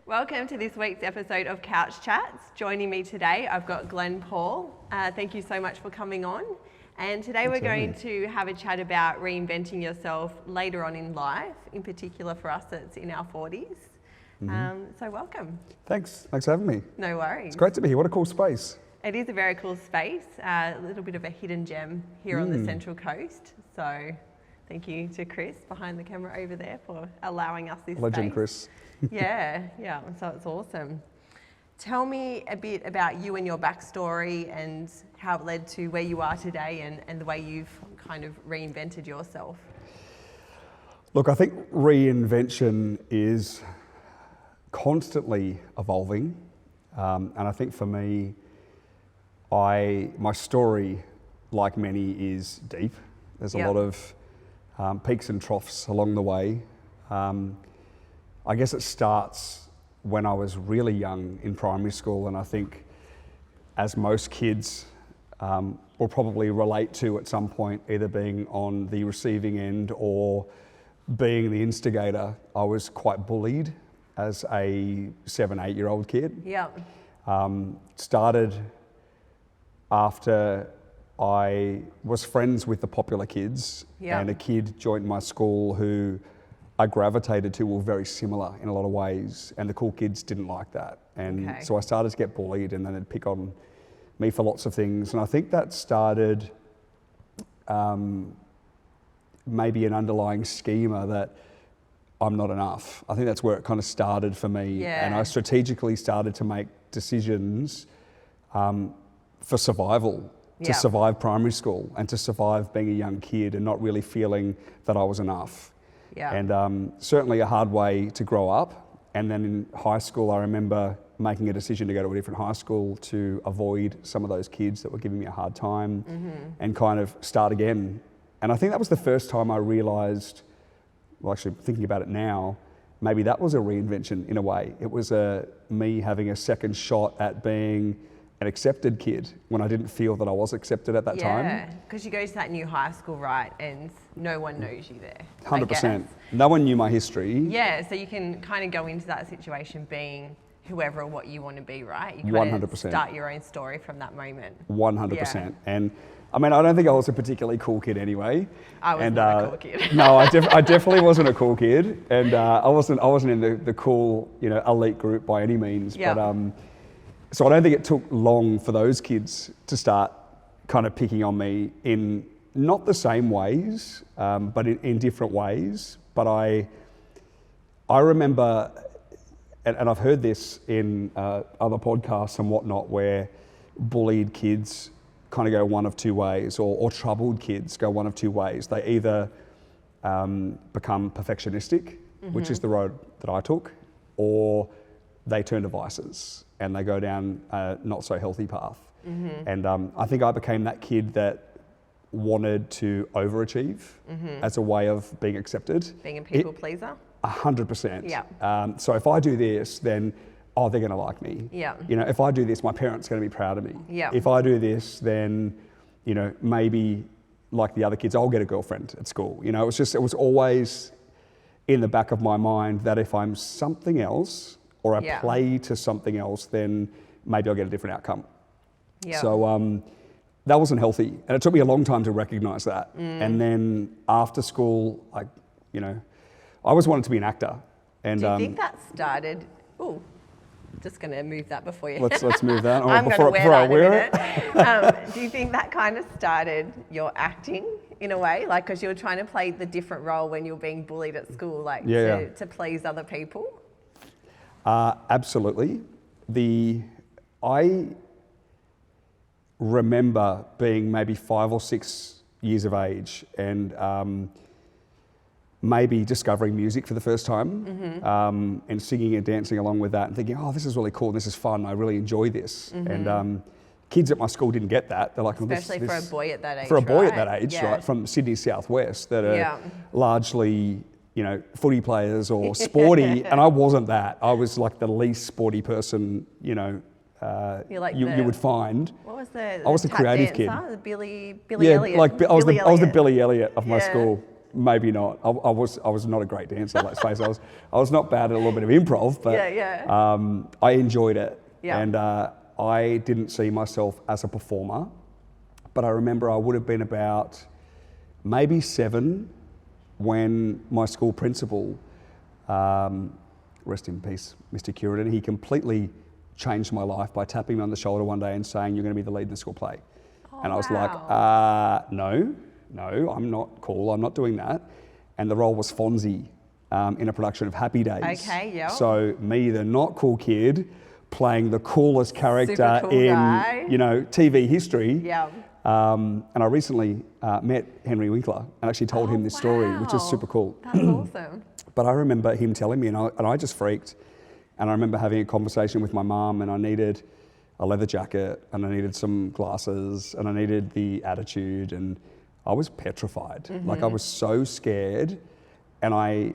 Welcome to this week's episode of Couch Chats. Joining me today, I've got Glenn Paul. Thank you so much for coming on. And today we're going to have a chat about reinventing yourself later on in life, in particular for us that's in our 40s. So welcome. Thanks for having me. No worries. It's great to be here. What a cool space. It is a very cool space, a little bit of a hidden gem here on the Central Coast. So thank you to Chris behind the camera over there for allowing us this Legend, space. Chris. Yeah, so it's awesome. Tell me a bit about you and your backstory and how it led to where you are today and the way you've kind of reinvented yourself. Look, I think reinvention is constantly evolving. And I think for me, my story, like many, is deep. There's a lot of peaks and troughs along the way. I guess it starts when I was really young in primary school, and I think as most kids will probably relate to at some point, either being on the receiving end or being the instigator, I was quite bullied as a 7-8-year-old kid. Yeah. Started after I was friends with the popular kids, and a kid joined my school who I gravitated to were very similar in a lot of ways, and the cool kids didn't like that. And so I started to get bullied, and then they'd pick on me for lots of things. And I think that started maybe an underlying schema that I'm not enough. I think that's where it kind of started for me. Yeah. And I strategically started to make decisions for survival, to survive primary school and to survive being a young kid and not really feeling that I was enough. Yeah. And certainly a hard way to grow up. And then in high school, I remember making a decision to go to a different high school to avoid some of those kids that were giving me a hard time and kind of start again. And I think that was the first time I realised, well, actually thinking about it now, maybe that was a reinvention in a way. It was me having a second shot at being an accepted kid when I didn't feel that I was accepted at that time. Yeah, because you go to that new high school, right, and no one knows you there. 100%. No one knew my history. Yeah, so you can kind of go into that situation being whoever or what you want to be, right? You kind of 100%. Start your own story from that moment. 100%. Yeah. And I mean, I don't think I was a particularly cool kid anyway. I was not a cool kid. No, I definitely wasn't a cool kid, and I wasn't in the cool, elite group by any means. Yep. But so I don't think it took long for those kids to start kind of picking on me in not the same ways, but in different ways. But I remember, and I've heard this in other podcasts and whatnot, where bullied kids kind of go one of two ways, or troubled kids go one of two ways. They either become perfectionistic, which is the road that I took, or they turn to vices and they go down a not so healthy path. And I think I became that kid that wanted to overachieve as a way of being accepted. Being a people pleaser? 100%. Yeah. So if I do this, then they're going to like me. Yeah. If I do this, my parents are going to be proud of me. Yeah. If I do this, then, maybe like the other kids, I'll get a girlfriend at school. It was always in the back of my mind that if I'm something else or I play to something else, then maybe I'll get a different outcome. Yeah. So that wasn't healthy. And it took me a long time to recognize that. And then after school, I always wanted to be an actor. And do you think that started, just going to move that before you... Let's move that. I'm going to wear that in a minute. Do you think that kind of started your acting in a way? Like, because you were trying to play the different role when you were being bullied at school, to please other people? Absolutely. I remember being maybe 5 or 6 years of age and maybe discovering music for the first time and singing and dancing along with that and thinking, this is really cool, this is fun, I really enjoy this. And kids at my school didn't get that. They're like, especially for a boy at that age. For a boy at that age, right, from Sydney Southwest, that are largely, footy players or sporty, and I wasn't that. I was like the least sporty person, you would find. What was the I was the creative dancer? kid. The Billy Elliot. I was the Billy Elliot of my school. maybe not. I was not a great dancer, let's face it. I was not bad at a little bit of improv, but I enjoyed it. Yeah. And I didn't see myself as a performer, but I remember I would have been about maybe 7 when my school principal, rest in peace, Mr. Curran, he completely changed my life by tapping me on the shoulder one day and saying, "You're going to be the lead in the school play." And I was like, no, I'm not cool. I'm not doing that. And the role was Fonzie in a production of Happy Days. Okay, yeah. So me, the not cool kid, playing the coolest character Super cool in, guy. TV history. Yeah. And I recently met Henry Winkler and actually told him this story, which is super cool. That's awesome. But I remember him telling me, and I just freaked. And I remember having a conversation with my mum, and I needed a leather jacket, and I needed some glasses, and I needed the attitude, and I was petrified. Like, I was so scared. And I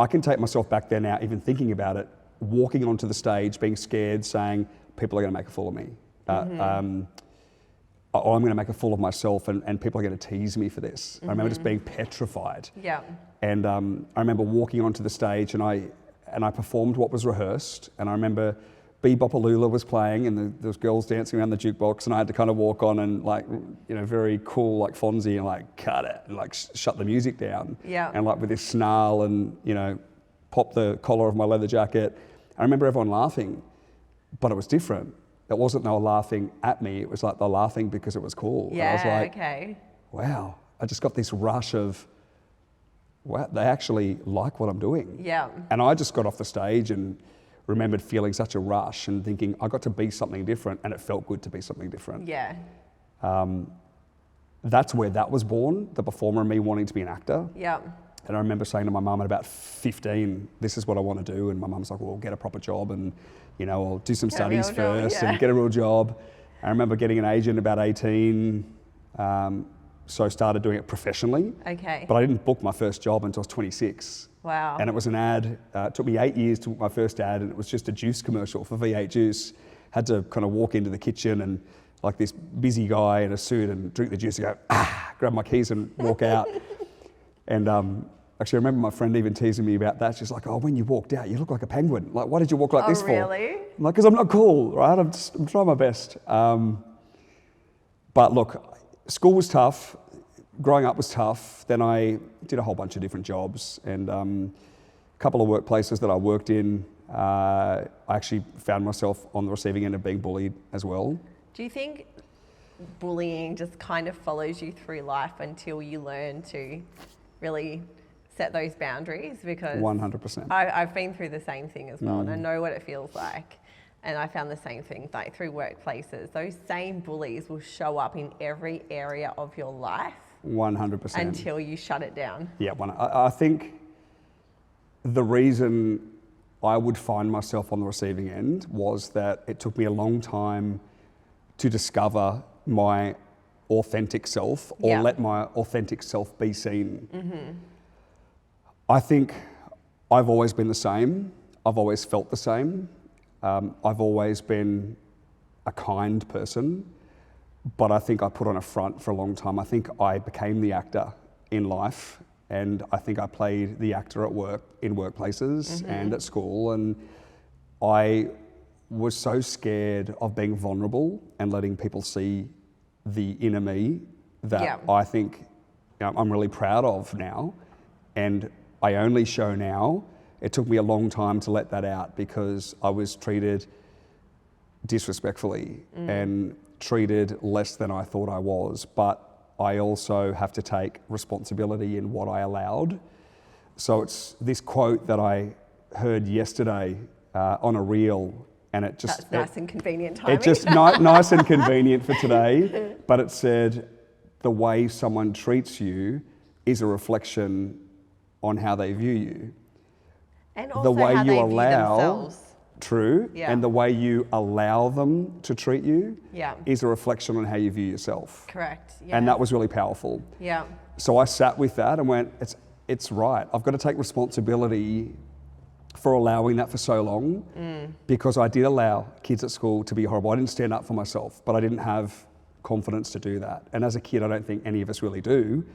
can take myself back there now, even thinking about it, walking onto the stage, being scared, saying, people are going to make a fool of me. I'm going to make a fool of myself, and people are going to tease me for this. I remember just being petrified. Yeah. And I remember walking onto the stage, and I performed what was rehearsed. And I remember Bebopalula was playing, and there was girls dancing around the jukebox, and I had to kind of walk on and, like, very cool, like Fonzie, and like cut it and like shut the music down. Yeah. And like with this snarl and pop the collar of my leather jacket. I remember everyone laughing, but it was different. It wasn't they were laughing at me. It was like they're laughing because it was cool. Yeah. And I was like, Okay. wow. I just got this rush of, wow, they actually like what I'm doing. Yeah. And I just got off the stage and remembered feeling such a rush and thinking I got to be something different, and it felt good to be something different. Yeah. That's where that was born, the performer in me wanting to be an actor. Yeah. And I remember saying to my mum at about 15, this is what I want to do. And my mum's like, well, get a proper job and, I'll do some studies first and get a real job. I remember getting an agent about 18, so I started doing it professionally. Okay. But I didn't book my first job until I was 26. Wow. And it was an ad. It took me 8 years to book my first ad, and it was just a juice commercial for V8 Juice. Had to kind of walk into the kitchen and like this busy guy in a suit and drink the juice and go, grab my keys and walk out. And actually, I remember my friend even teasing me about that. She's like, oh, when you walked out, you look like a penguin. Like, why did you walk like this for? Oh, really? I'm like, because I'm not cool, right? I'm trying my best. But look, school was tough. Growing up was tough. Then I did a whole bunch of different jobs, and a couple of workplaces that I worked in, I actually found myself on the receiving end of being bullied as well. Do you think bullying just kind of follows you through life until you learn to really set those boundaries? Because 100%. I've been through the same thing as well, and I know what it feels like. And I found the same thing, like through workplaces. Those same bullies will show up in every area of your life. 100%. Until you shut it down. Yeah, I think the reason I would find myself on the receiving end was that it took me a long time to discover my authentic self or let my authentic self be seen. Mm-hmm. I think I've always been the same. I've always felt the same. I've always been a kind person, but I think I put on a front for a long time. I think I became the actor in life, and I think I played the actor at work, in workplaces and at school, and I was so scared of being vulnerable and letting people see the inner me that I think I'm really proud of now, and I only show now. It took me a long time to let that out because I was treated disrespectfully and treated less than I thought I was, but I also have to take responsibility in what I allowed. So it's this quote that I heard yesterday on a reel, and it just... That's nice and convenient timing. It just nice and convenient for today, but it said, the way someone treats you is a reflection on how they view you. And also the way how you they allow, view themselves. True, and the way you allow them to treat you is a reflection on how you view yourself. Correct. And that was really powerful. Yeah. So I sat with that and went, it's right. I've got to take responsibility for allowing that for so long because I did allow kids at school to be horrible. I didn't stand up for myself, but I didn't have confidence to do that. And as a kid, I don't think any of us really do.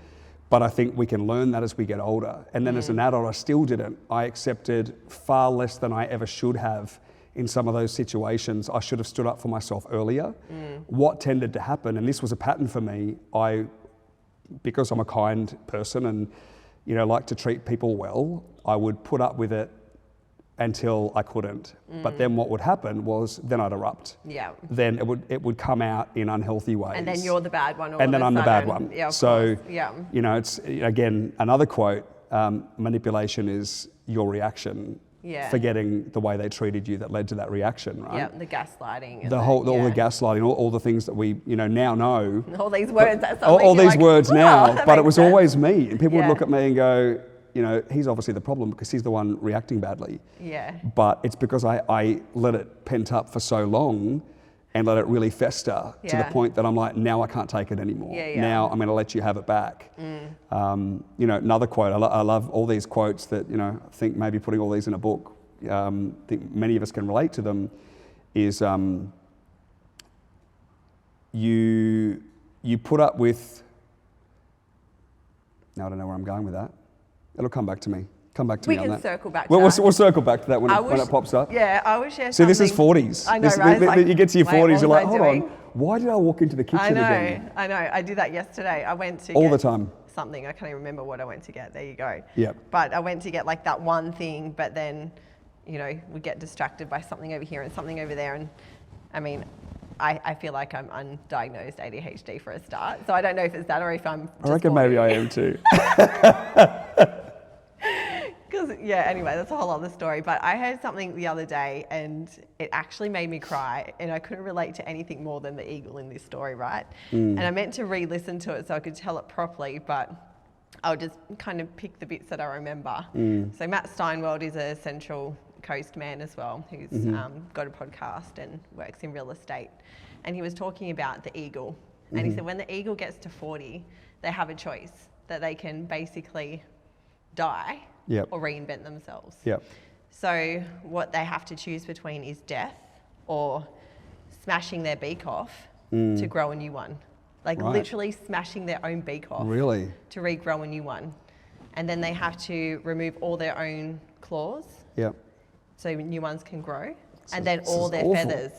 But I think we can learn that as we get older. And then as an adult, I still didn't. I accepted far less than I ever should have in some of those situations. I should have stood up for myself earlier. What tended to happen, and this was a pattern for me, because I'm a kind person and like to treat people well, I would put up with it until I couldn't. But then what would happen was then I'd erupt. Yeah. Then it would come out in unhealthy ways. And then you're the bad one. And then I'm the bad one. Yeah, of so, course. Yeah. It's, again, another quote, manipulation is your reaction. Yeah. Forgetting the way they treated you that led to that reaction, right? Yeah, the gaslighting. All the gaslighting, all the things that we now know. All these words. All these words now, that but it makes was sense. always me. And people would Yeah. look at me and go, he's obviously the problem because he's the one reacting badly. Yeah. But it's because I let it pent up for so long and let it really fester to the Yeah. point that I'm like, now I can't take it anymore. Yeah. Now I'm going to let you have it back. Another quote, I love all these quotes that, I think maybe putting all these in a book, I think many of us can relate to them, is you put up with, now I don't know where I'm going with that. It'll come back to me. Come back to We me on can that. circle back to We'll that. circle back to that when it pops up. Yeah, I will share See, something. this is 40s. I know, right? It's like, you get to your wait, 40s, what you're was like, I hold doing? on, why did I walk into the kitchen again? I know. I did that yesterday. I went to All get the time. something. I can't even remember what I went to get. There you go. Yep. But I went to get like that one thing, but then, we get distracted by something over here and something over there. And I mean, I feel like I'm undiagnosed ADHD for a start. So I don't know if it's that or if I'm just I reckon maybe I am too. Anyway, that's a whole other story. But I heard something the other day and it actually made me cry, and I couldn't relate to anything more than the eagle in this story, right? And I meant to re-listen to it so I could tell it properly, but I'll just kind of pick the bits that I remember. So Matt Steinwald is a Central Coast man as well, who's got a podcast and works in real estate. And he was talking about the eagle. And he said when the eagle gets to 40, they have a choice that they can basically die or reinvent themselves. Yep. So what they have to choose between is death or smashing their beak off to grow a new one. Like literally smashing their own beak off. Really? To regrow a new one. And then they have to remove all their own claws. Yep. So new ones can grow. And then all their feathers.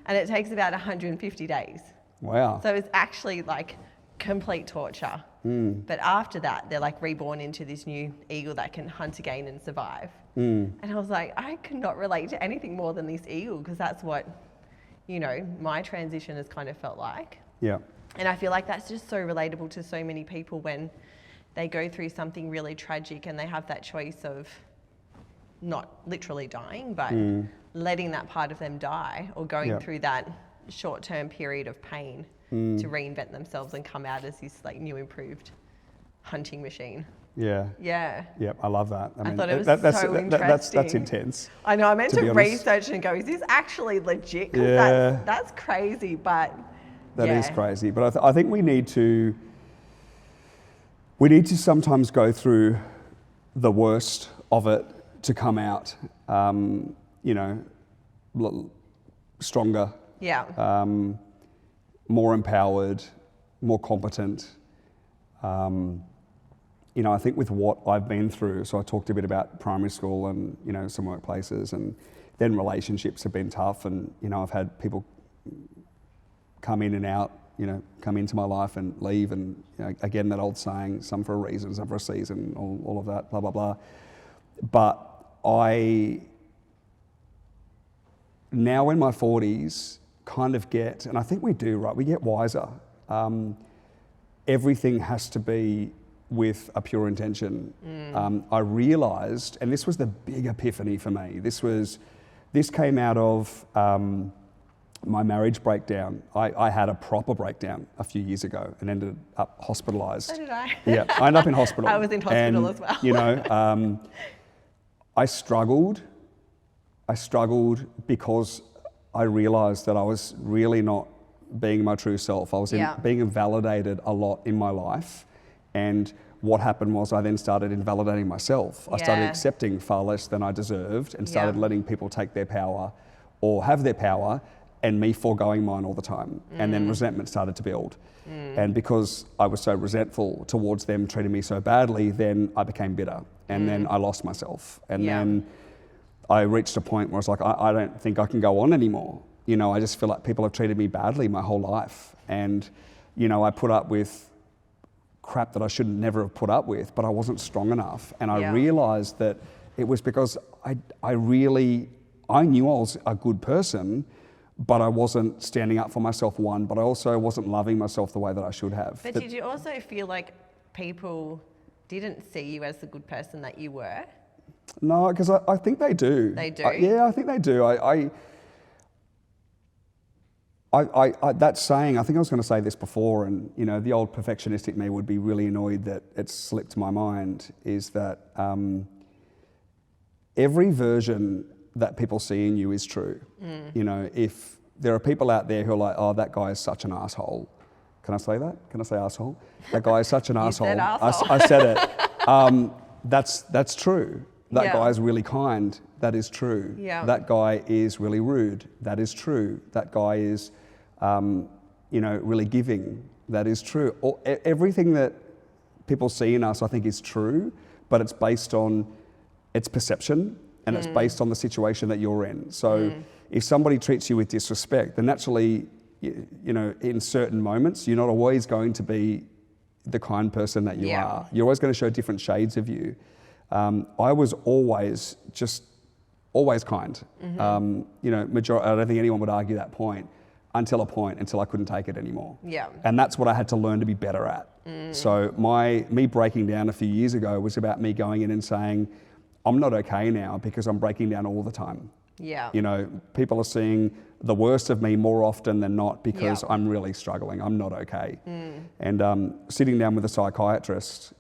And it takes about 150 days. Wow. So it's actually like complete torture. But after that, they're like reborn into this new eagle that can hunt again and survive. And I was like, I could not relate to anything more than this eagle, because that's what, my transition has kind of felt like. Yeah. And I feel like that's just so relatable to so many people when they go through something really tragic and they have that choice of not literally dying, but letting that part of them die or going through that short-term period of pain to reinvent themselves and come out as this like new improved hunting machine. Yeah. Yeah. Yep, I love that. I thought it was so interesting. That's intense. I know, I meant to be honest. research and go, is this actually legit? 'Cause Yeah. that's crazy, but That is crazy. But I think we need to sometimes go through the worst of it to come out, stronger. Yeah. More empowered, more competent. I think with what I've been through, so I talked a bit about primary school and, some workplaces, and then relationships have been tough, and, I've had people come in and out, come into my life and leave, and, again, that old saying, some for a reason, some for a season, all of that, blah, blah, blah. But I, now in my 40s, kind of get, and I think we do, right? We get wiser. Everything has to be with a pure intention. I realised, and this was the big epiphany for me. This came out of my marriage breakdown. I had a proper breakdown a few years ago and ended up hospitalised. So did I. Yeah, I ended up in hospital. I was in hospital as well. I struggled because I realised that I was really not being my true self. I was being invalidated a lot in my life. And what happened was I then started invalidating myself. I started accepting far less than I deserved and started letting people take their power or have their power and me foregoing mine all the time. And then resentment started to build. And because I was so resentful towards them treating me so badly, then I became bitter. And then I lost myself. And then I reached a point where I was like, I don't think I can go on anymore. You know, I just feel like people have treated me badly my whole life. And, you know, I put up with crap that I should never have put up with, but I wasn't strong enough. And I realized that it was because I knew I was a good person, but I wasn't standing up for myself, one, but I also wasn't loving myself the way that I should have. But did you also feel like people didn't see you as the good person that you were? No, because I think they do. They do? Yeah, I think they do. That saying, I think I was going to say this before, and you know, the old perfectionistic me would be really annoyed that it slipped my mind, is that every version that people see in you is true. You know, if there are people out there who are like, oh, that guy is such an asshole. Can I say that? Can I say asshole? That guy is such an asshole. Said asshole. I said it. That's true. That guy is really kind. That is true. That guy is really rude. That is true. That guy is, you know, really giving. That is true. Everything that people see in us, I think, is true, but it's based on its perception, and it's based on the situation that you're in. So if somebody treats you with disrespect, then naturally, you know, in certain moments, you're not always going to be the kind person that you are. You're always going to show different shades of you. I was always kind. You know, I don't think anyone would argue that point until I couldn't take it anymore. And that's what I had to learn to be better at. So me breaking down a few years ago was about me going in and saying, I'm not okay now because I'm breaking down all the time. You know, people are seeing the worst of me more often than not because I'm really struggling. I'm not okay. And sitting down with a psychiatrist,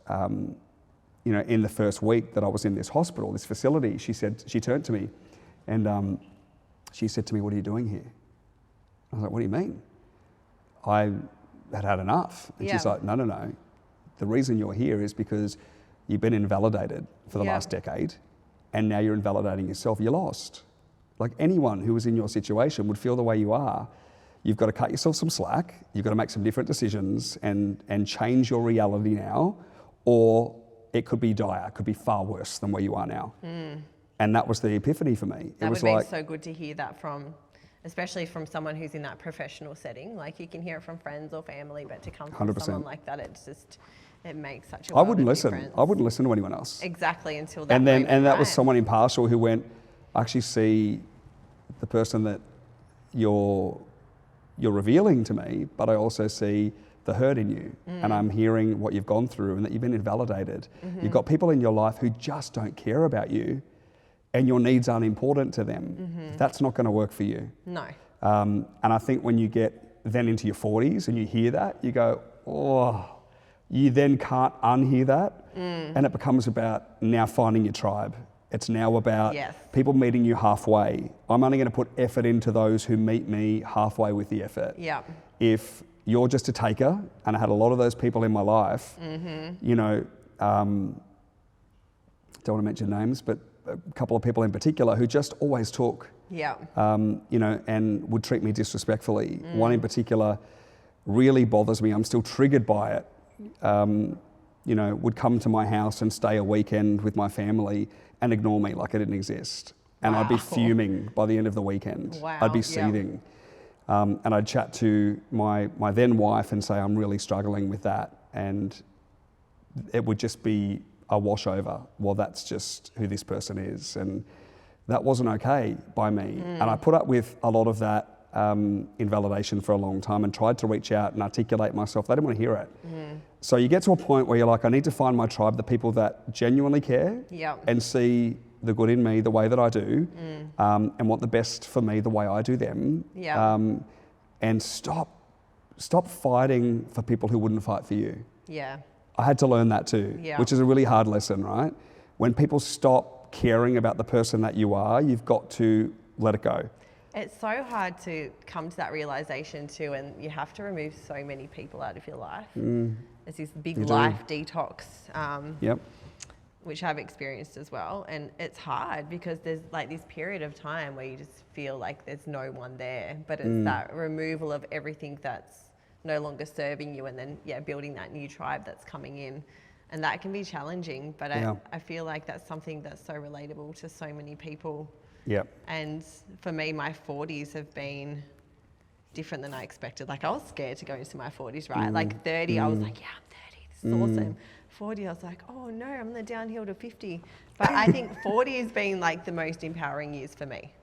you know, in the first week that I was in this hospital, this facility, she turned to me and she said to me, "What are you doing here?" I was like, "What do you mean?" I had enough. And she's like, no. The reason you're here is because you've been invalidated for the last decade, and now you're invalidating yourself. You're lost. Like anyone who was in your situation would feel the way you are. You've got to cut yourself some slack. You've got to make some different decisions and change your reality now, or it could be dire. It could be far worse than where you are now. And that was the epiphany for me. That would be so good to hear that from, especially from someone who's in that professional setting. Like you can hear it from friends or family, but to come from 100%. someone like that, it makes such a I wouldn't listen. difference. I wouldn't listen to anyone else. Exactly, until that And that was right? someone impartial who went, I actually see the person that you're revealing to me, but I also see the hurt in you, and I'm hearing what you've gone through and that you've been invalidated. You've got people in your life who just don't care about you, and your needs aren't important to them. That's not going to work for you. No. And I think when you get then into your 40s and you hear that, you go, oh, you then can't unhear that. And it becomes about now finding your tribe. It's now about people meeting you halfway. I'm only going to put effort into those who meet me halfway with the effort. If you're just a taker, and I had a lot of those people in my life, you know, don't want to mention names, but a couple of people in particular who just always took, you know, and would treat me disrespectfully. One in particular really bothers me. I'm still triggered by it. You know, would come to my house and stay a weekend with my family and ignore me like I didn't exist. And I'd be fuming by the end of the weekend. I'd be seething. And I'd chat to my then wife and say, I'm really struggling with that. And it would just be a washover. Well, that's just who this person is. And that wasn't okay by me. And I put up with a lot of that invalidation for a long time and tried to reach out and articulate myself. They didn't want to hear it. So you get to a point where you're like, I need to find my tribe, the people that genuinely care and see the good in me the way that I do, and want the best for me the way I do them. And stop fighting for people who wouldn't fight for you. I had to learn that too, which is a really hard lesson, right? When people stop caring about the person that you are, you've got to let it go. It's so hard to come to that realization too, and you have to remove so many people out of your life. It's this big life detox. which I've experienced as well. And it's hard because there's like this period of time where you just feel like there's no one there, but it's that removal of everything that's no longer serving you, and then building that new tribe that's coming in. And that can be challenging, but I feel like that's something that's so relatable to so many people. Yep. And for me, my 40s have been different than I expected. Like, I was scared to go into my 40s, right? Like 30, I was like, yeah, I'm 30, this is awesome. 40, I was like, oh no, I'm on the downhill to 50. But I think 40 has been like the most empowering years for me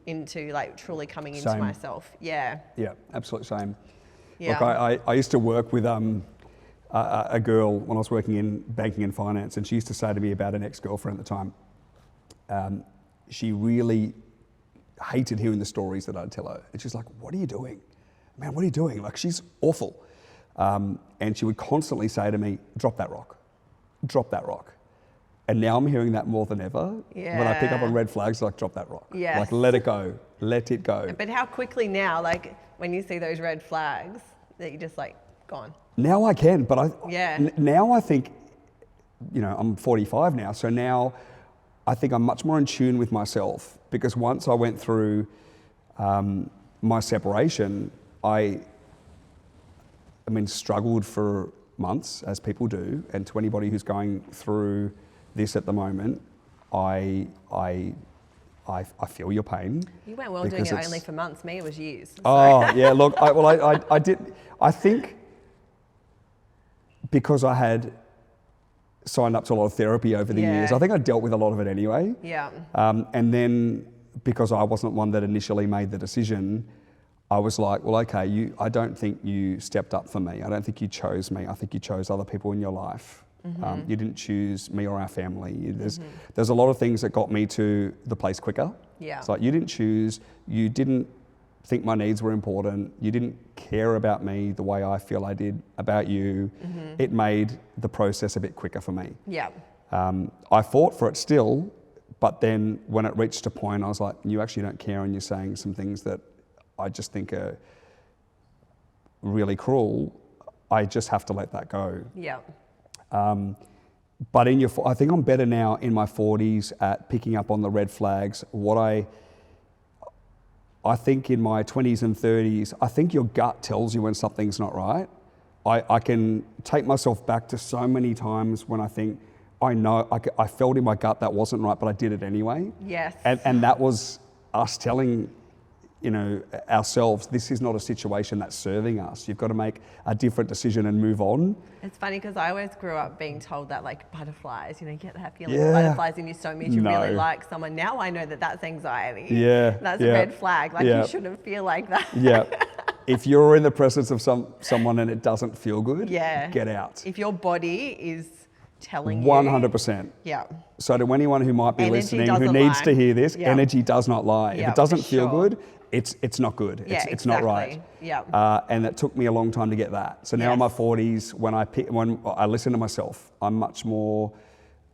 into like truly coming into myself. Yeah. Yeah, absolutely same. Yeah. Look, I used to work with a girl when I was working in banking and finance, and she used to say to me about an ex-girlfriend at the time, she really hated hearing the stories that I'd tell her. And she's like, what are you doing? Man, what are you doing? Like, she's awful. And she would constantly say to me, drop that rock, drop that rock. And now I'm hearing that more than ever. Yeah. When I pick up on red flags, like, drop that rock. Yes. Like, let it go, let it go. But how quickly now, like when you see those red flags, that you're just like, gone. Now I can, but now I think, I'm 45 now, so now I think I'm much more in tune with myself, because once I went through my separation, I struggled for months, as people do, and to anybody who's going through this at the moment, I feel your pain. You went well doing it only for months. Me, it was years. So. Oh yeah, look, I did. I think because I had signed up to a lot of therapy over the years, I think I dealt with a lot of it anyway. Yeah. And then because I wasn't one that initially made the decision, I was like, well, okay, I don't think you stepped up for me. I don't think you chose me. I think you chose other people in your life. You didn't choose me or our family. There's a lot of things that got me to the place quicker. Yeah. It's like, you didn't choose, you didn't think my needs were important, you didn't care about me the way I feel I did about you. It made the process a bit quicker for me. Yeah. I fought for it still, but then when it reached a point, I was like, you actually don't care, and you're saying some things that I just think are really cruel. I just have to let that go. Yeah. But I think I'm better now in my 40s at picking up on the red flags. What I think in my 20s and 30s, I think your gut tells you when something's not right. I can take myself back to so many times when I think, I felt in my gut that wasn't right, but I did it anyway. Yes. And that was us telling, ourselves, this is not a situation that's serving us. You've got to make a different decision and move on. It's funny because I always grew up being told that, like, butterflies, you get that feeling of butterflies in your stomach, you really like someone. Now I know that that's anxiety. Yeah. That's a red flag. Like, you shouldn't feel like that. Yeah. If you're in the presence of someone and it doesn't feel good, get out. If your body is telling you. 100%. Yeah. So to anyone who might be Energy listening, who needs to hear this, energy does not lie. If it doesn't feel good, it's not good. It's not right. Yeah. And it took me a long time to get that. So now in my 40s, when I listen to myself, I'm much more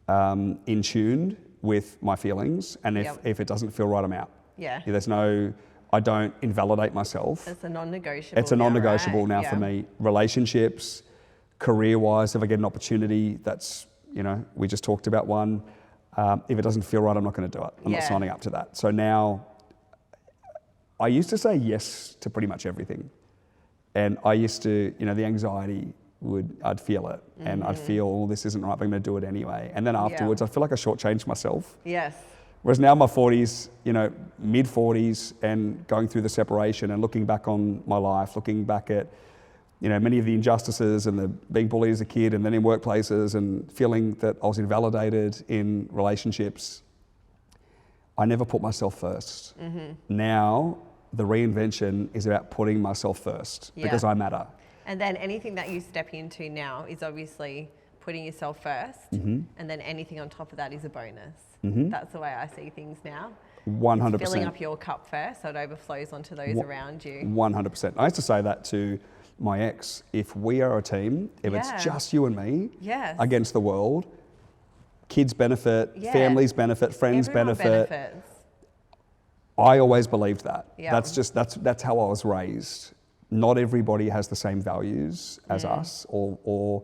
in tune with my feelings. And if it doesn't feel right, I'm out. Yeah. I don't invalidate myself. It's a non-negotiable. It's a non-negotiable now for me. Relationships, career-wise, if I get an opportunity that's, we just talked about one, if it doesn't feel right, I'm not going to do it. I'm not signing up to that. So now, I used to say yes to pretty much everything. And I used to, the anxiety I'd feel it. And I'd feel, oh, this isn't right, but I'm going to do it anyway. And then afterwards, I feel like I shortchanged myself. Yes. Whereas now in my 40s, mid 40s, and going through the separation and looking back on my life, looking back at, many of the injustices and the being bullied as a kid, and then in workplaces, and feeling that I was invalidated in relationships, I never put myself first. Now, the reinvention is about putting myself first because I matter. And then anything that you step into now is obviously putting yourself first, and then anything on top of that is a bonus. That's the way I see things now. 100%. It's filling up your cup first so it overflows onto those around you. 100%. I used to say that to my ex, if we are a team, if it's just you and me against the world, kids benefit, families benefit, friends benefit. I always believed that. That's how I was raised. Not everybody has the same values as us, or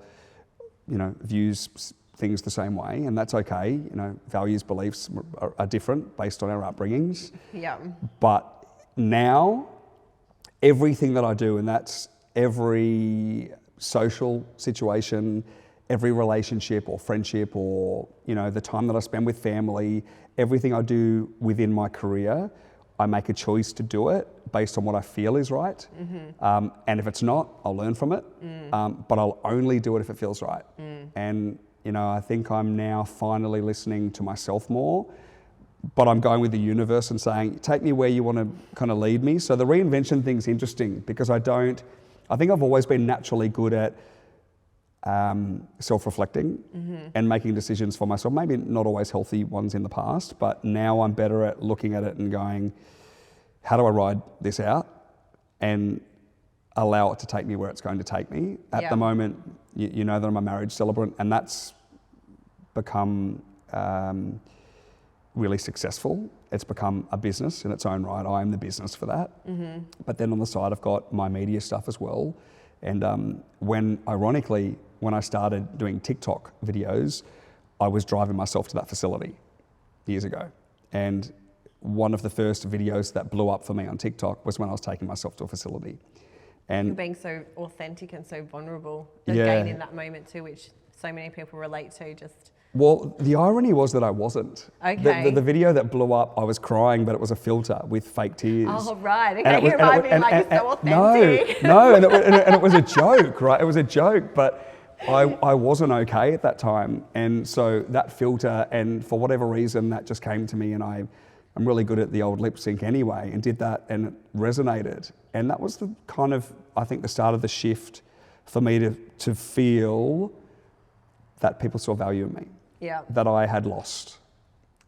views things the same way, and that's okay. You know, values, beliefs are different based on our upbringings. Yeah. But now, everything that I do, and that's every social situation, every relationship or friendship, or, you know, the time that I spend with family, everything I do within my career, I make a choice to do it based on what I feel is right. And if it's not, I'll learn from it. But I'll only do it if it feels right. And, you know, I think I'm now finally listening to myself more, but I'm going with the universe and saying, take me where you want to kind of lead me. So the reinvention thing's interesting because I think I've always been naturally good at self-reflecting and making decisions for myself. Maybe not always healthy ones in the past, but now I'm better at looking at it and going, how do I ride this out and allow it to take me where it's going to take me? At the moment, you know that I'm a marriage celebrant, and that's become really successful. It's become a business in its own right. I am the business for that. But then on the side, I've got my media stuff as well. And ironically, when I started doing TikTok videos, I was driving myself to that facility years ago. And one of the first videos that blew up for me on TikTok was when I was taking myself to a facility. And being so authentic and so vulnerable again in that moment too, which so many people relate to. Well, the irony was that I wasn't. Okay. The video that blew up, I was crying, but it was a filter with fake tears. Oh, right. Okay, you might be like, it's so authentic. No, and it was a joke, right? It was a joke, but I wasn't okay at that time. And so that filter, and for whatever reason, that just came to me, and I'm really good at the old lip sync anyway, and did that, and it resonated. And that was the kind of, I think, the start of the shift for me to feel that people saw value in me. Yeah. That I had lost.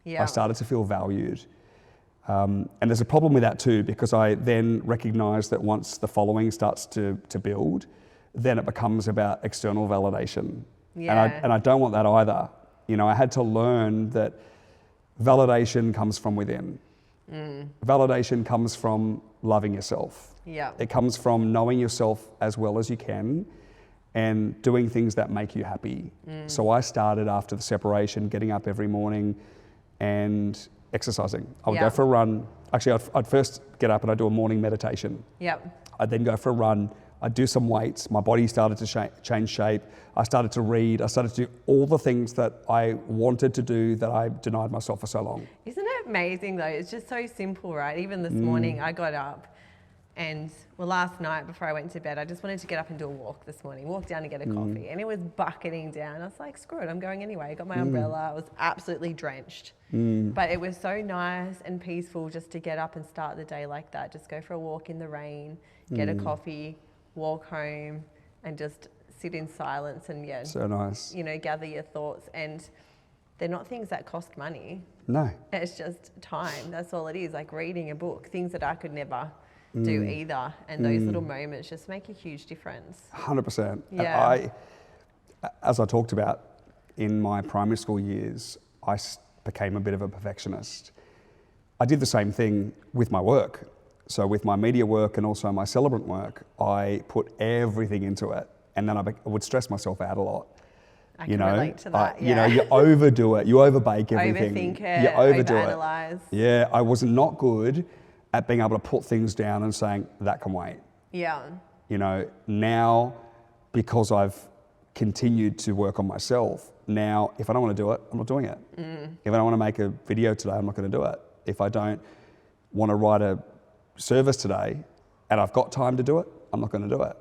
Yeah. I started to feel valued. And there's a problem with that too, because I then recognize that once the following starts to build, then it becomes about external validation. Yeah. And I don't want that either. You know, I had to learn that validation comes from within. Validation comes from loving yourself. Yeah. It comes from knowing yourself as well as you can and doing things that make you happy. So I started after the separation, getting up every morning and exercising. I would go for a run. Actually, I'd first get up and I'd do a morning meditation. Yep. I'd then go for a run. I'd do some weights. My body started to change shape. I started to read. I started to do all the things that I wanted to do that I denied myself for so long. Isn't it amazing though? It's just so simple, right? Even this morning I got up and, well, last night before I went to bed, I just wanted to get up and do a walk this morning, walk down and get a coffee. And it was bucketing down. I was like, screw it, I'm going anyway. I got my umbrella. I was absolutely drenched. But it was so nice and peaceful just to get up and start the day like that. Just go for a walk in the rain, get a coffee, walk home, and just sit in silence and, So nice. you know, gather your thoughts. And they're not things that cost money. No. It's just time. That's all it is, like reading a book, things that I could never do either. And those little moments just make a huge difference. 100%. Yeah. As I talked about in my primary school years, I became a bit of a perfectionist. I did the same thing with my work. So with my media work and also my celebrant work, I put everything into it. And then I would stress myself out a lot. I can relate to that, You know, you overdo it. You overbake everything. Overthink it, you overdo overanalyze. it. Yeah, I was not good at being able to put things down and saying, that can wait. Yeah. You know, now, because I've continued to work on myself, now, if I don't want to do it, I'm not doing it. If I don't want to make a video today, I'm not going to do it. If I don't want to write a service today and I've got time to do it, I'm not going to do it.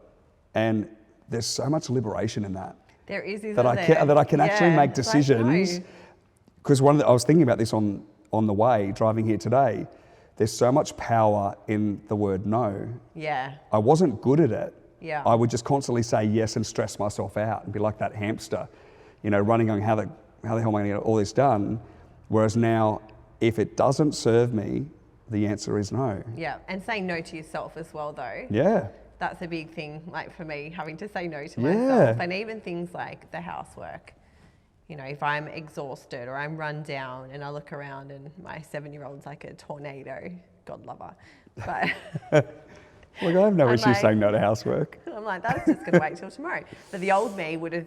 And there's so much liberation in that. There is, isn't that I can actually make decisions. Because I was thinking about this on the way, driving here today. There's so much power in the word no. Yeah. I wasn't good at it. Yeah. I would just constantly say yes and stress myself out and be like that hamster, you know, running on how the hell am I going to get all this done? Whereas now, if it doesn't serve me, the answer is no. Yeah. And saying no to yourself as well, though. Yeah. That's a big thing, like for me, having to say no to myself. And even things like the housework. You know, if I'm exhausted or I'm run down and I look around and my 7-year-old's like a tornado, God love her. But Look, I have no issue saying no to housework. I'm like, that's just going to wait till tomorrow. But the old me would have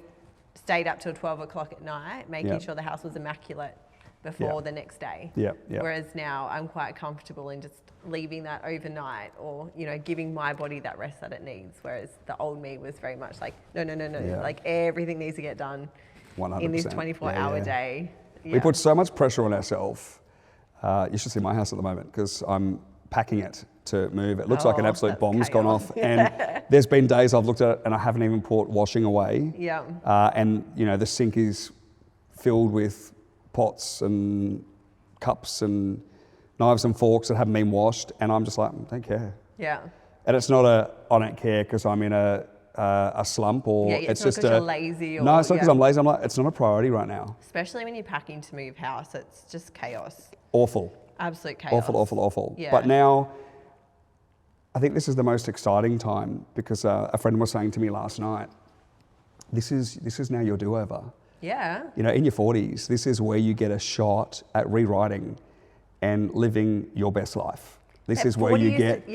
stayed up till 12 o'clock at night, making Yep. sure the house was immaculate before Yep. the next day. Yep. Yep. Whereas now I'm quite comfortable in just leaving that overnight, or, you know, giving my body that rest that it needs. Whereas the old me was very much like, no, Yeah. like everything needs to get done 100%. in this 24-hour day. We put so much pressure on ourselves. You should see my house at the moment because I'm packing it to move. It looks like an absolute that's bomb's gone chaos. off. And there's been days I've looked at it and I haven't even put washing away. Yeah. And, you know, the sink is filled with pots and cups and knives and forks that haven't been washed. And I'm just like, I don't care. Yeah. And it's not I don't care because I'm in a slump or it's it's not just 'cause you're lazy or, no, it's not because yeah. I'm lazy. I'm like, it's not a priority right now. Especially when you're packing to move house, it's just chaos. Awful. Absolute chaos. Awful. Yeah. But now, I think this is the most exciting time because a friend was saying to me last night, this is now your do-over. Yeah. You know, in your 40s, this is where you get a shot at rewriting and living your best life. This is where you get,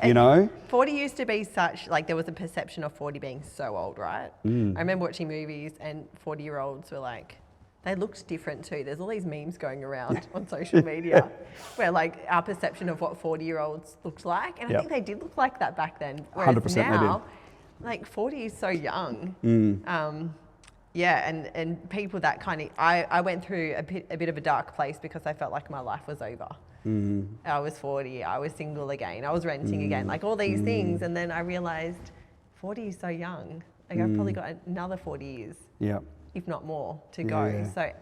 you know? 40 used to be such, like there was a perception of 40 being so old, right? I remember watching movies and 40-year-olds were like, they looked different too. There's all these memes going around on social media where like our perception of what 40-year-olds looked like. And I think they did look like that back then. Whereas 100% now, like 40 is so young. Yeah, and people that kind of, I went through a bit of a dark place because I felt like my life was over. I was 40, I was single again, I was renting again, like all these things. And then I realized 40 is so young. Like I've probably got another 40 years, if not more, to go. Yeah. So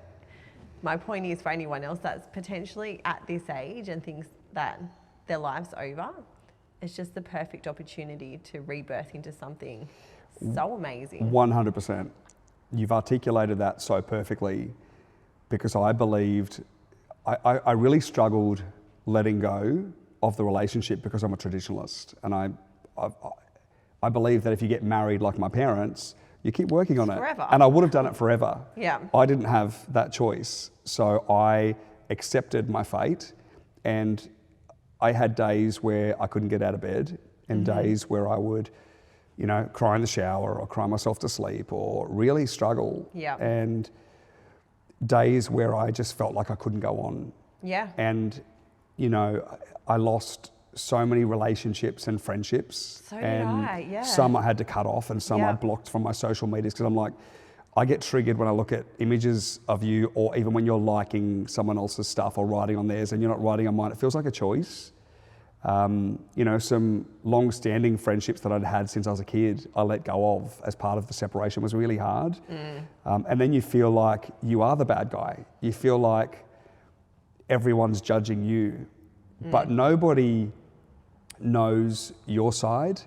my point is for anyone else that's potentially at this age and thinks that their life's over, it's just the perfect opportunity to rebirth into something so amazing. 100%. You've articulated that so perfectly because I believed, I really struggled letting go of the relationship because I'm a traditionalist. And I believe that if you get married like my parents, you keep working on it. Forever. And I would have done it forever. Yeah. I didn't have that choice. So I accepted my fate, and I had days where I couldn't get out of bed and days where I would, you know, cry in the shower or cry myself to sleep or really struggle. Yeah. And days where I just felt like I couldn't go on. Yeah. And, you know, I lost so many relationships and friendships. So did and I, yeah. some I had to cut off and some I blocked from my social medias because I'm like, I get triggered when I look at images of you, or even when you're liking someone else's stuff or writing on theirs and you're not writing on mine. It feels like a choice. You know, some long-standing friendships that I'd had since I was a kid, I let go of as part of the separation. Was really hard. And then you feel like you are the bad guy. You feel like everyone's judging you, but nobody knows your side.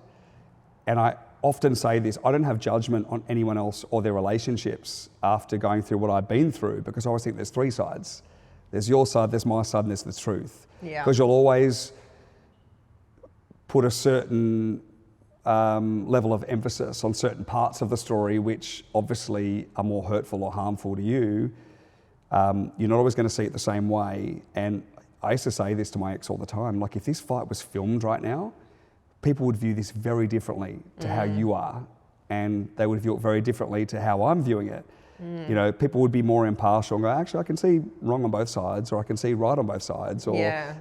And I often say this, I don't have judgment on anyone else or their relationships after going through what I've been through, because I always think there's three sides. There's your side, there's my side, and there's the truth. Yeah. Because you'll always put a certain level of emphasis on certain parts of the story which obviously are more hurtful or harmful to you. You're not always going to see it the same way. And I used to say this to my ex all the time, like if this fight was filmed right now, people would view this very differently to how you are, and they would view it very differently to how I'm viewing it. You know, people would be more impartial and go, actually, I can see wrong on both sides, or I can see right on both sides, or,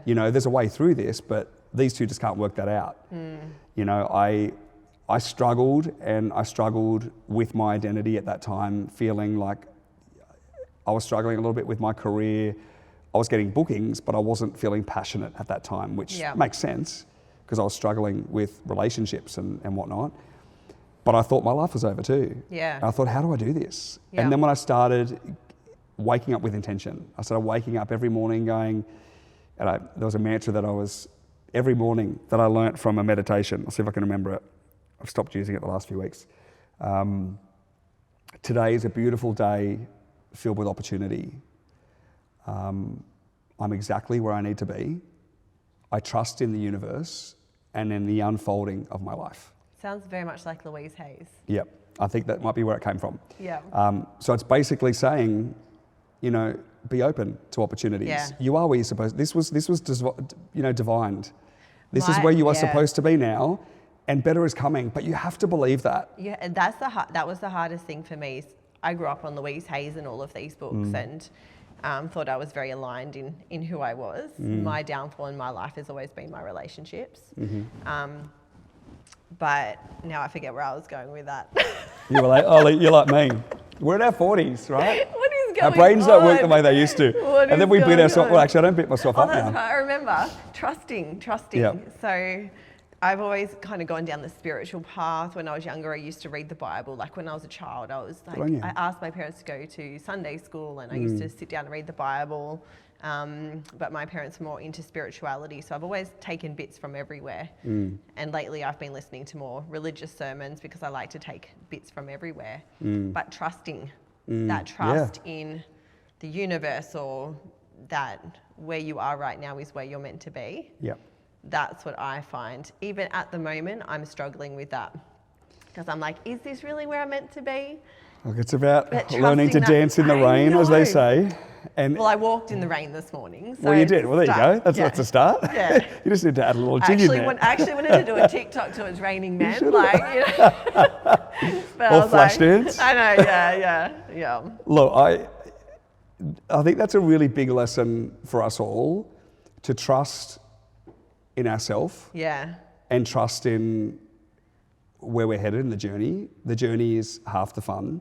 you know, there's a way through this, but these two just can't work that out. You know, I struggled, and I struggled with my identity at that time, feeling like I was struggling a little bit with my career. I was getting bookings, but I wasn't feeling passionate at that time, which makes sense because I was struggling with relationships and whatnot. But I thought my life was over too. Yeah. And I thought, how do I do this? And then when I started waking up with intention, I started waking up every morning going, and there was a mantra that every morning that I learnt from a meditation. I'll see if I can remember it. I've stopped using it the last few weeks. Today is a beautiful day filled with opportunity. I'm exactly where I need to be. I trust in the universe and in the unfolding of my life. Sounds very much like Louise Hayes. Yep, I think that might be where it came from. Yeah. So it's basically saying, you know, be open to opportunities. Yeah. You are where you're supposed. This was you know, divined. This is where you are supposed to be now, and better is coming. But you have to believe that. Yeah, and that was the hardest thing for me. I grew up on Louise Hayes and all of these books and thought I was very aligned in who I was. My downfall in my life has always been my relationships. But now I forget where I was going with that. You were like, oh, you're like me. We're in our 40s, right? What is going on? Our brains don't work the way they used to. What and then we beat ourselves. Well, actually, I don't beat myself up that's now. right. I remember trusting. Yep. So I've always kind of gone down the spiritual path. When I was younger, I used to read the Bible. Like when I was a child, I was like, I asked my parents to go to Sunday school and I used to sit down and read the Bible. But my parents were more into spirituality, so I've always taken bits from everywhere. And lately I've been listening to more religious sermons because I like to take bits from everywhere. But trusting, that trust in the universe, or that where you are right now is where you're meant to be. Yep. That's what I find. Even at the moment, I'm struggling with that. Because I'm like, is this really where I'm meant to be? Look, it's about learning to dance in the rain, as they say. And well, I walked in the rain this morning. So well, you did. Well, there you go. That's a start. Yeah. You just need to add a little jig in there. I actually wanted to do a TikTok to It's Raining Men. Like, you know. But or flash dance. I know, yeah. Look, I think that's a really big lesson for us all, to trust in ourselves. Yeah. And trust in where we're headed in the journey. The journey is half the fun.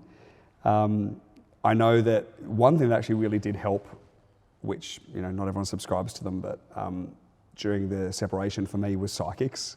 I know that one thing that actually really did help, which, you know, not everyone subscribes to them, but during the separation for me was psychics.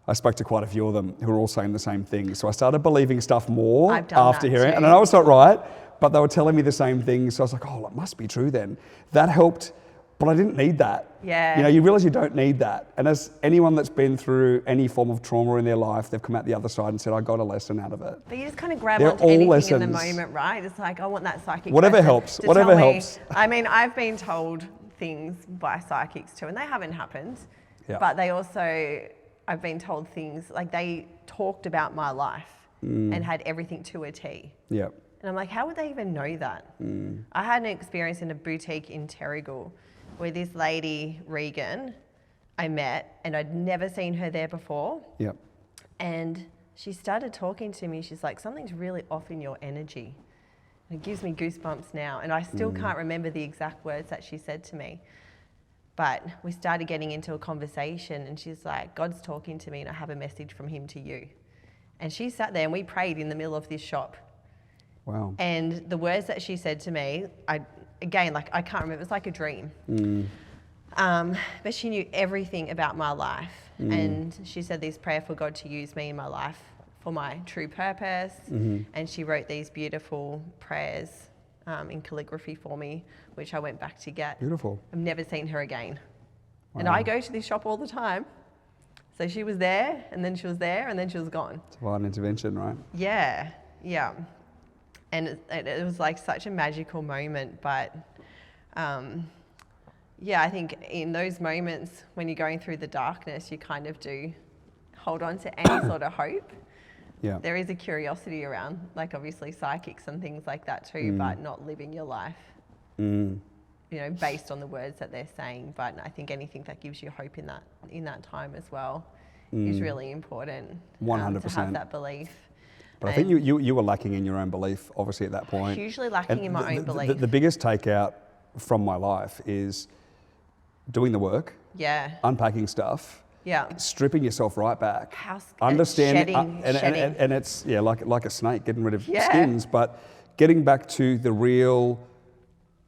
I spoke to quite a few of them who were all saying the same thing. So I started believing stuff more after hearing it. And I know it's not right, but they were telling me the same thing. So I was like, oh, it must be true then. That helped, but I didn't need that. Yeah. You know, you realise you don't need that. And as anyone that's been through any form of trauma in their life, they've come out the other side and said, I got a lesson out of it. But you just kind of grab They're onto all anything lessons. in the moment, right? It's like, I want that psychic Whatever person helps. to Whatever tell me. helps. I mean, I've been told things by psychics too, and they haven't happened. Yeah. But they also, I've been told things, like they talked about my life and had everything to a T. Yeah. And I'm like, how would they even know that? I had an experience in a boutique in Terrigal where this lady, Regan, I met, and I'd never seen her there before. Yep. And she started talking to me. She's like, something's really off in your energy. And it gives me goosebumps now. And I still can't remember the exact words that she said to me. But we started getting into a conversation, and she's like, God's talking to me and I have a message from him to you. And she sat there and we prayed in the middle of this shop. Wow. And the words that she said to me, I can't remember, it was like a dream. But she knew everything about my life. And she said this prayer for God to use me in my life for my true purpose. And she wrote these beautiful prayers in calligraphy for me, which I went back to get. Beautiful. I've never seen her again. Wow. And I go to this shop all the time. So she was there, and then she was there, and then she was gone. Divine intervention, right? Yeah. And it was like such a magical moment, but I think in those moments when you're going through the darkness, you kind of do hold on to any sort of hope. Yeah. There is a curiosity around, like obviously psychics and things like that too, but not living your life, you know, based on the words that they're saying. But I think anything that gives you hope in that time as well is really important. 100%. To have that belief. But I think you were lacking in your own belief, obviously, at that point. Hugely lacking in my own belief. The biggest takeout from my life is doing the work, unpacking stuff, stripping yourself right back, understanding, shedding. and it's like a snake, getting rid of skins, but getting back to the real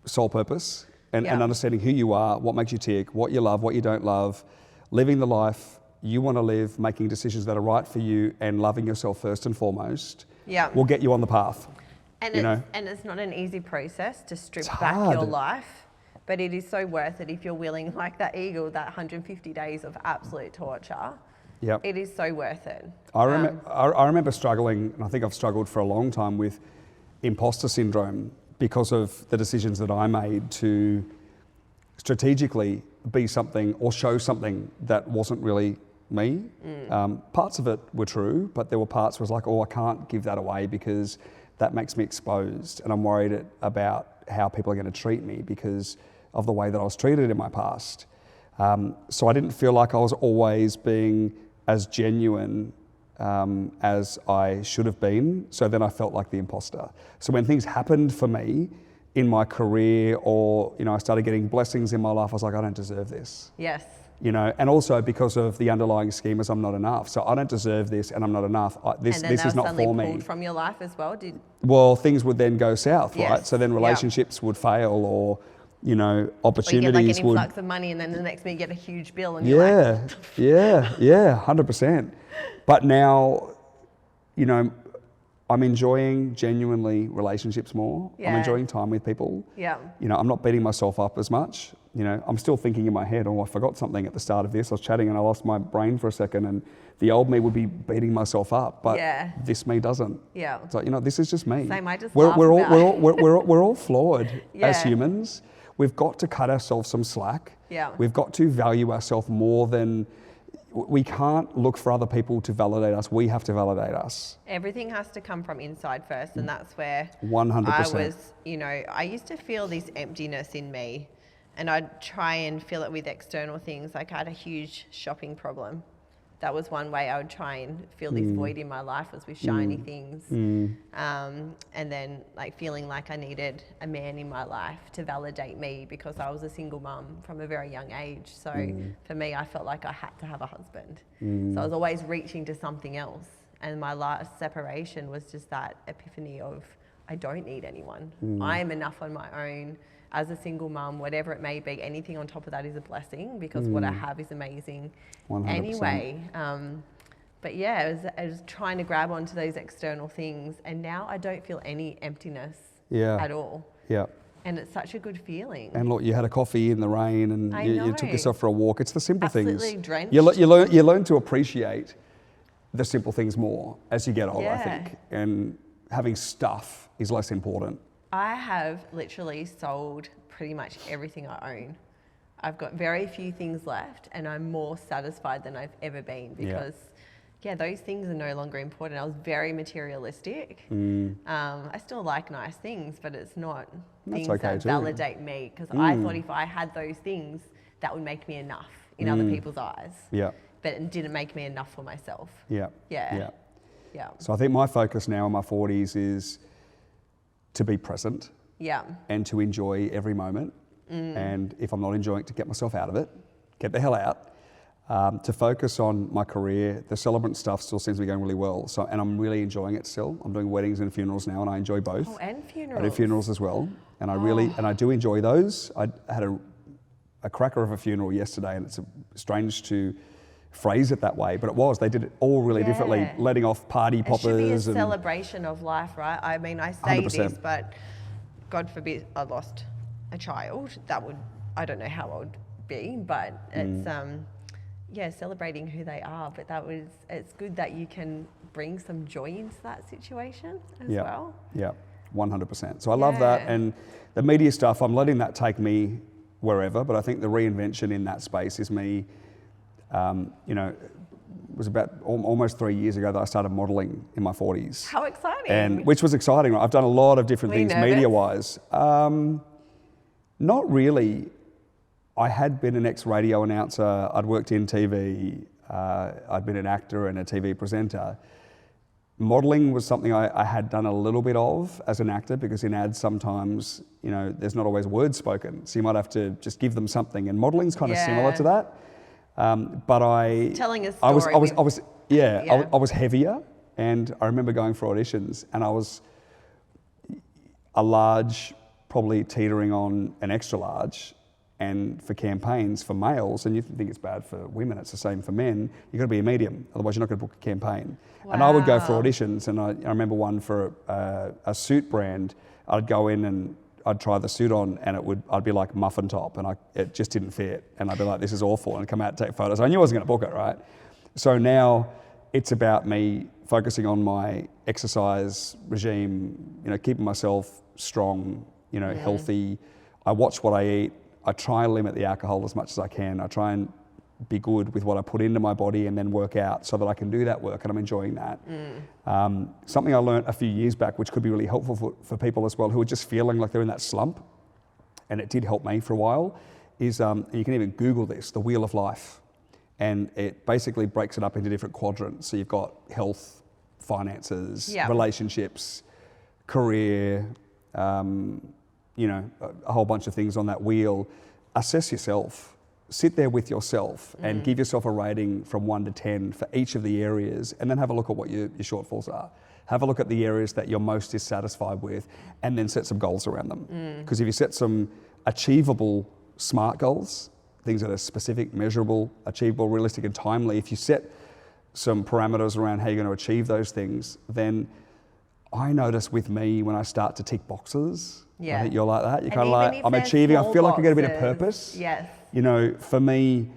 soul purpose and understanding who you are, what makes you tick, what you love, what you don't love, living the life you want to live, making decisions that are right for you, and loving yourself first and foremost, will get you on the path. And it's not an easy process to strip It's back hard. your life, but it is so worth it if you're willing, like that eagle, that 150 days of absolute torture. Yep. It is so worth it. I remember struggling, and I think I've struggled for a long time with imposter syndrome because of the decisions that I made to strategically be something or show something that wasn't really me. Parts of it were true, but there were parts where I was like, oh, I can't give that away because that makes me exposed, and I'm worried about how people are going to treat me because of the way that I was treated in my past. So I didn't feel like I was always being as genuine as I should have been. So then I felt like the imposter. So when things happened for me in my career, or I started getting blessings in my life, I was like, I don't deserve this. Yes. And also because of the underlying scheme is I'm not enough. So I don't deserve this, and I'm not enough. This is not for me. Pulled from your life as well. Well, things would then go south, yes. right? So then relationships would fail, or opportunities or you get like an would. influx of money, and then the next minute you get a huge bill, and you're like, yeah, 100%. But now, I'm enjoying genuinely relationships more. Yeah. I'm enjoying time with people. Yeah. I'm not beating myself up as much. I'm still thinking in my head, I forgot something at the start of this. I was chatting and I lost my brain for a second, and the old me would be beating myself up, but this me doesn't. Yeah. It's like, this is just me. Same, I just we're laugh we're all flawed Yeah. as humans. We've got to cut ourselves some slack. Yeah. We've got to value ourselves more than. We can't look for other people to validate us. We have to validate us. Everything has to come from inside first, and that's where 100%. I was, I used to feel this emptiness in me, and I'd try and fill it with external things. Like I had a huge shopping problem. That was one way I would try and fill this void in my life, was with shiny things. And then like feeling like I needed a man in my life to validate me, because I was a single mum from a very young age. So for me, I felt like I had to have a husband. So I was always reaching to something else. And my last separation was just that epiphany of, I don't need anyone. I am enough on my own. As a single mum, whatever it may be, anything on top of that is a blessing, because what I have is amazing 100%. anyway. But yeah, I was trying to grab onto those external things, and now I don't feel any emptiness at all. Yeah. And it's such a good feeling. And look, you had a coffee in the rain, and you took yourself for a walk. It's the simple things. Absolutely drenched. You learn to appreciate the simple things more as you get older, I think. And having stuff is less important. I have literally sold pretty much everything I own. I've got very few things left, and I'm more satisfied than I've ever been, because those things are no longer important. I was very materialistic. I still like nice things, but it's not things that validate me, because I thought if I had those things, that would make me enough in other people's eyes. Yeah. But it didn't make me enough for myself. Yeah. So I think my focus now in my 40s is to be present. Yeah. And to enjoy every moment. And if I'm not enjoying it, to get myself out of it, get the hell out. To focus on my career. The celebrant stuff still seems to be going really well. And I'm really enjoying it still. I'm doing weddings and funerals now, and I enjoy both. Oh, and funerals. I do funerals as well. And I do enjoy those. I had a cracker of a funeral yesterday, and it's strange to phrase it that way, but they did it all really differently, letting off party poppers. It should be a celebration of life, right? I mean, I say 100%. this, but God forbid I lost a child. I don't know how I would be, but it's celebrating who they are. But it's good that you can bring some joy into that situation as well. Yeah, 100%. So I love that. And the media stuff, I'm letting that take me wherever, but I think the reinvention in that space is me. It was about almost 3 years ago that I started modelling in my 40s. How exciting! Which was exciting. I've done a lot of different things media-wise. Not really. I had been an ex-radio announcer. I'd worked in TV. I'd been an actor and a TV presenter. Modelling was something I had done a little bit of as an actor, because in ads sometimes, there's not always words spoken. So you might have to just give them something. And modelling's kind of similar to that. But telling a story. I was heavier, and I remember going for auditions, and I was a large, probably teetering on an extra large, and for campaigns for males, and you think it's bad for women, it's the same for men. You've got to be a medium, otherwise you're not going to book a campaign. Wow. And I would go for auditions, and I remember one for a suit brand. I'd go in and I'd try the suit on, and I'd be like muffin top, and it just didn't fit, and I'd be like, this is awful, and I'd come out and take photos. I knew I wasn't going to book it, right? So now it's about me focusing on my exercise regime, keeping myself strong, healthy. I watch what I eat. I try and limit the alcohol as much as I can. I try and be good with what I put into my body, and then work out so that I can do that work, and I'm enjoying that. Something I learned a few years back, which could be really helpful for people as well who are just feeling like they're in that slump, and it did help me for a while, is you can even Google this, the Wheel of Life. And it basically breaks it up into different quadrants. So you've got health, finances, Yeah. relationships, career, you know, a whole bunch of things on that wheel. Assess yourself. Sit there with yourself and give yourself a rating from 1 to 10 for each of the areas, and then have a look at what your shortfalls are. Have a look at the areas that you're most dissatisfied with, and then set some goals around them. Because if you set some achievable SMART goals, things that are specific, measurable, achievable, realistic, and timely, if you set some parameters around how you're going to achieve those things, then I notice with me when I start to tick boxes, I think you're like that. You're kind of like, I'm achieving, I feel like I get a bit of purpose. Yes. You know, for me,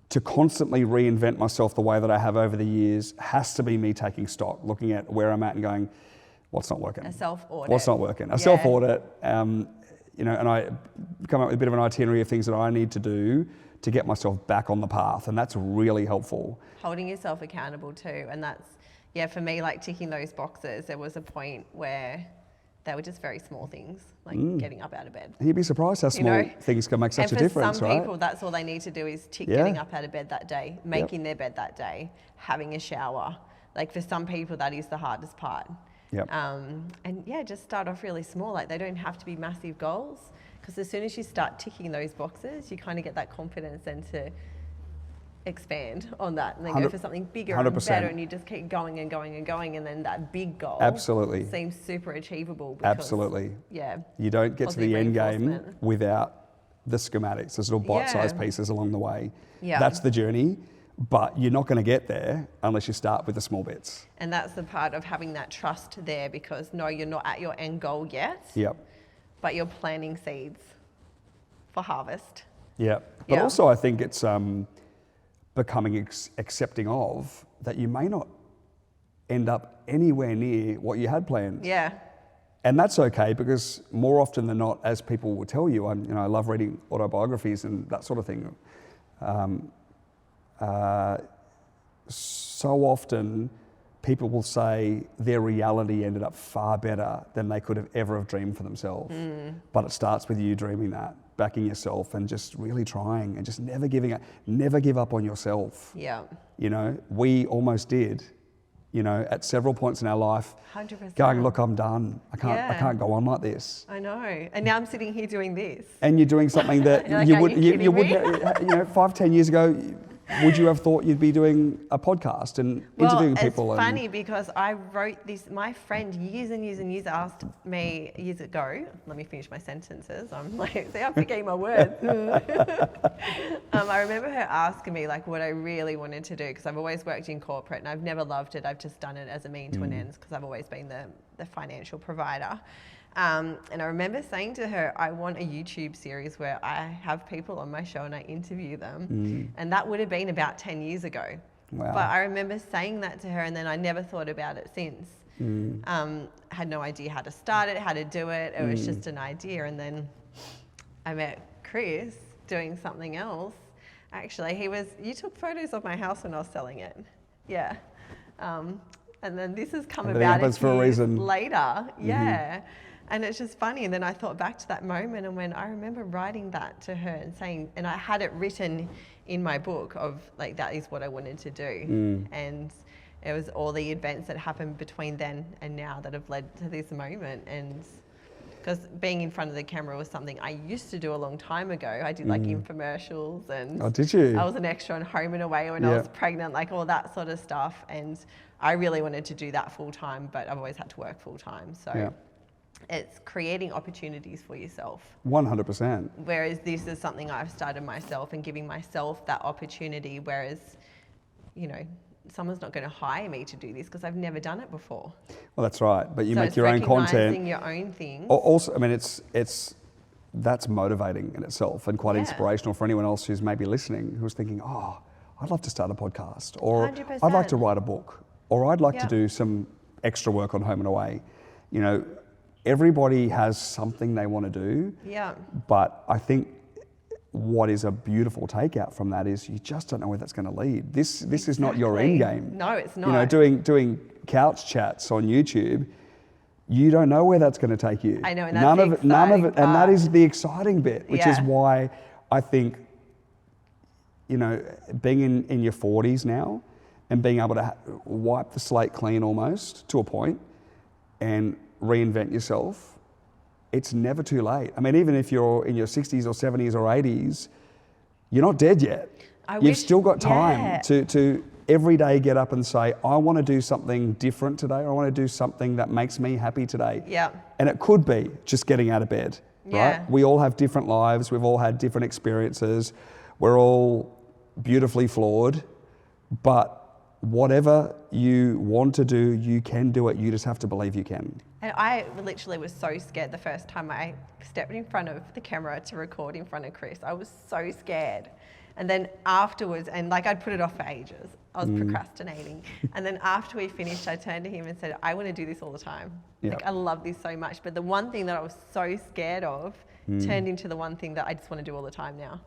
to constantly reinvent myself the way that I have over the years has to be me taking stock, looking at where I'm at and going, what's not working? A self-audit. What's not working? A self-audit, you know, and I come up with a bit of an itinerary of things that I need to do to get myself back on the path, and that's really helpful. Holding yourself accountable too, and that's, for me, like ticking those boxes, there was a point where they were just very small things, like getting up out of bed. You'd be surprised how small things can make such a difference, right? And for some people, that's all they need to do is tick getting up out of bed that day, making their bed that day, having a shower. Like for some people, that is the hardest part. And just start off really small. Like they don't have to be massive goals, because as soon as you start ticking those boxes, you kind of get that confidence then to expand on that and then go for something bigger 100%. And better, and you just keep going and going and going, and then that big goal seems super achievable because, you don't get to the end game without the schematics. There's little bite-sized pieces along the way. That's the journey, but you're not going to get there unless you start with the small bits. And that's the part of having that trust there, because no, you're not at your end goal yet, but you're planting seeds for harvest. But also I think it's becoming accepting of that you may not end up anywhere near what you had planned. And that's okay, because more often than not, as people will tell you, I love reading autobiographies and that sort of thing. So often people will say their reality ended up far better than they could have ever have dreamed for themselves. But it starts with you dreaming that, backing yourself and just really trying and just never giving up, never give up on yourself. You know, we almost did, you know, at several points in our life, 100%. Going, look, I'm done. I can't go on like this. I know. And now I'm sitting here doing this. And you're doing something that like, you would, you know, 5-10 years ago, would you have thought you'd be doing a podcast and interviewing people? It's funny because I wrote this, my friend years and years and years asked me years ago, let me finish my sentences, I'm like, see, I'm forgetting my words. I remember her asking me like what I really wanted to do, because I've always worked in corporate and I've never loved it. I've just done it as a mean to an end, because I've always been the financial provider. And I remember saying to her, I want a YouTube series where I have people on my show and I interview them. And that would have been about 10 years ago. Wow. But I remember saying that to her, and then I never thought about it since. Had no idea how to start it, how to do it. It was just an idea. And then I met Chris doing something else. Actually, you took photos of my house when I was selling it. And then this has come about a few years later. And it's just funny. And then I thought back to that moment, and when I remember writing that to her and saying, and I had it written in my book of like, that is what I wanted to do. And it was all the events that happened between then and now that have led to this moment. And because being in front of the camera was something I used to do a long time ago. I did like infomercials, and oh, did you? I was an extra on Home and Away when I was pregnant, like all that sort of stuff. And I really wanted to do that full time, but I've always had to work full time. So it's creating opportunities for yourself. 100%. Whereas this is something I've started myself and giving myself that opportunity. Whereas, you know, someone's not going to hire me to do this because I've never done it before. Well, that's right. But you make your own content. Recognizing your own things. Also, I mean, that's motivating in itself and quite inspirational for anyone else who's maybe listening, who's thinking, oh, I'd love to start a podcast, or 100%. I'd like to write a book, or I'd like to do some extra work on Home and Away. You know, everybody has something they want to do. But I think what is a beautiful takeout from that is you just don't know where that's going to lead. This is not your end game. No, it's not. You know, doing couch chats on YouTube, you don't know where that's going to take you. I know, and none of it, and that is the exciting bit, which is why I think being in your 40s now and being able to wipe the slate clean almost to a point and reinvent yourself, it's never too late. I mean, even if you're in your 60s or 70s or 80s, you're not dead yet. You've still got time to every day get up and say, I want to do something different today, or I want to do something that makes me happy today. Yeah. And it could be just getting out of bed, Yeah. right? We all have different lives. We've all had different experiences. We're all beautifully flawed, but whatever you want to do, you can do it. You just have to believe you can. And I literally was so scared the first time I stepped in front of the camera to record in front of Chris. I was so scared. And then afterwards, and like I'd put it off for ages, I was procrastinating. And then after we finished, I turned to him and said, I want to do this all the time. Yep. Like I love this so much. But the one thing that I was so scared of turned into the one thing that I just want to do all the time now.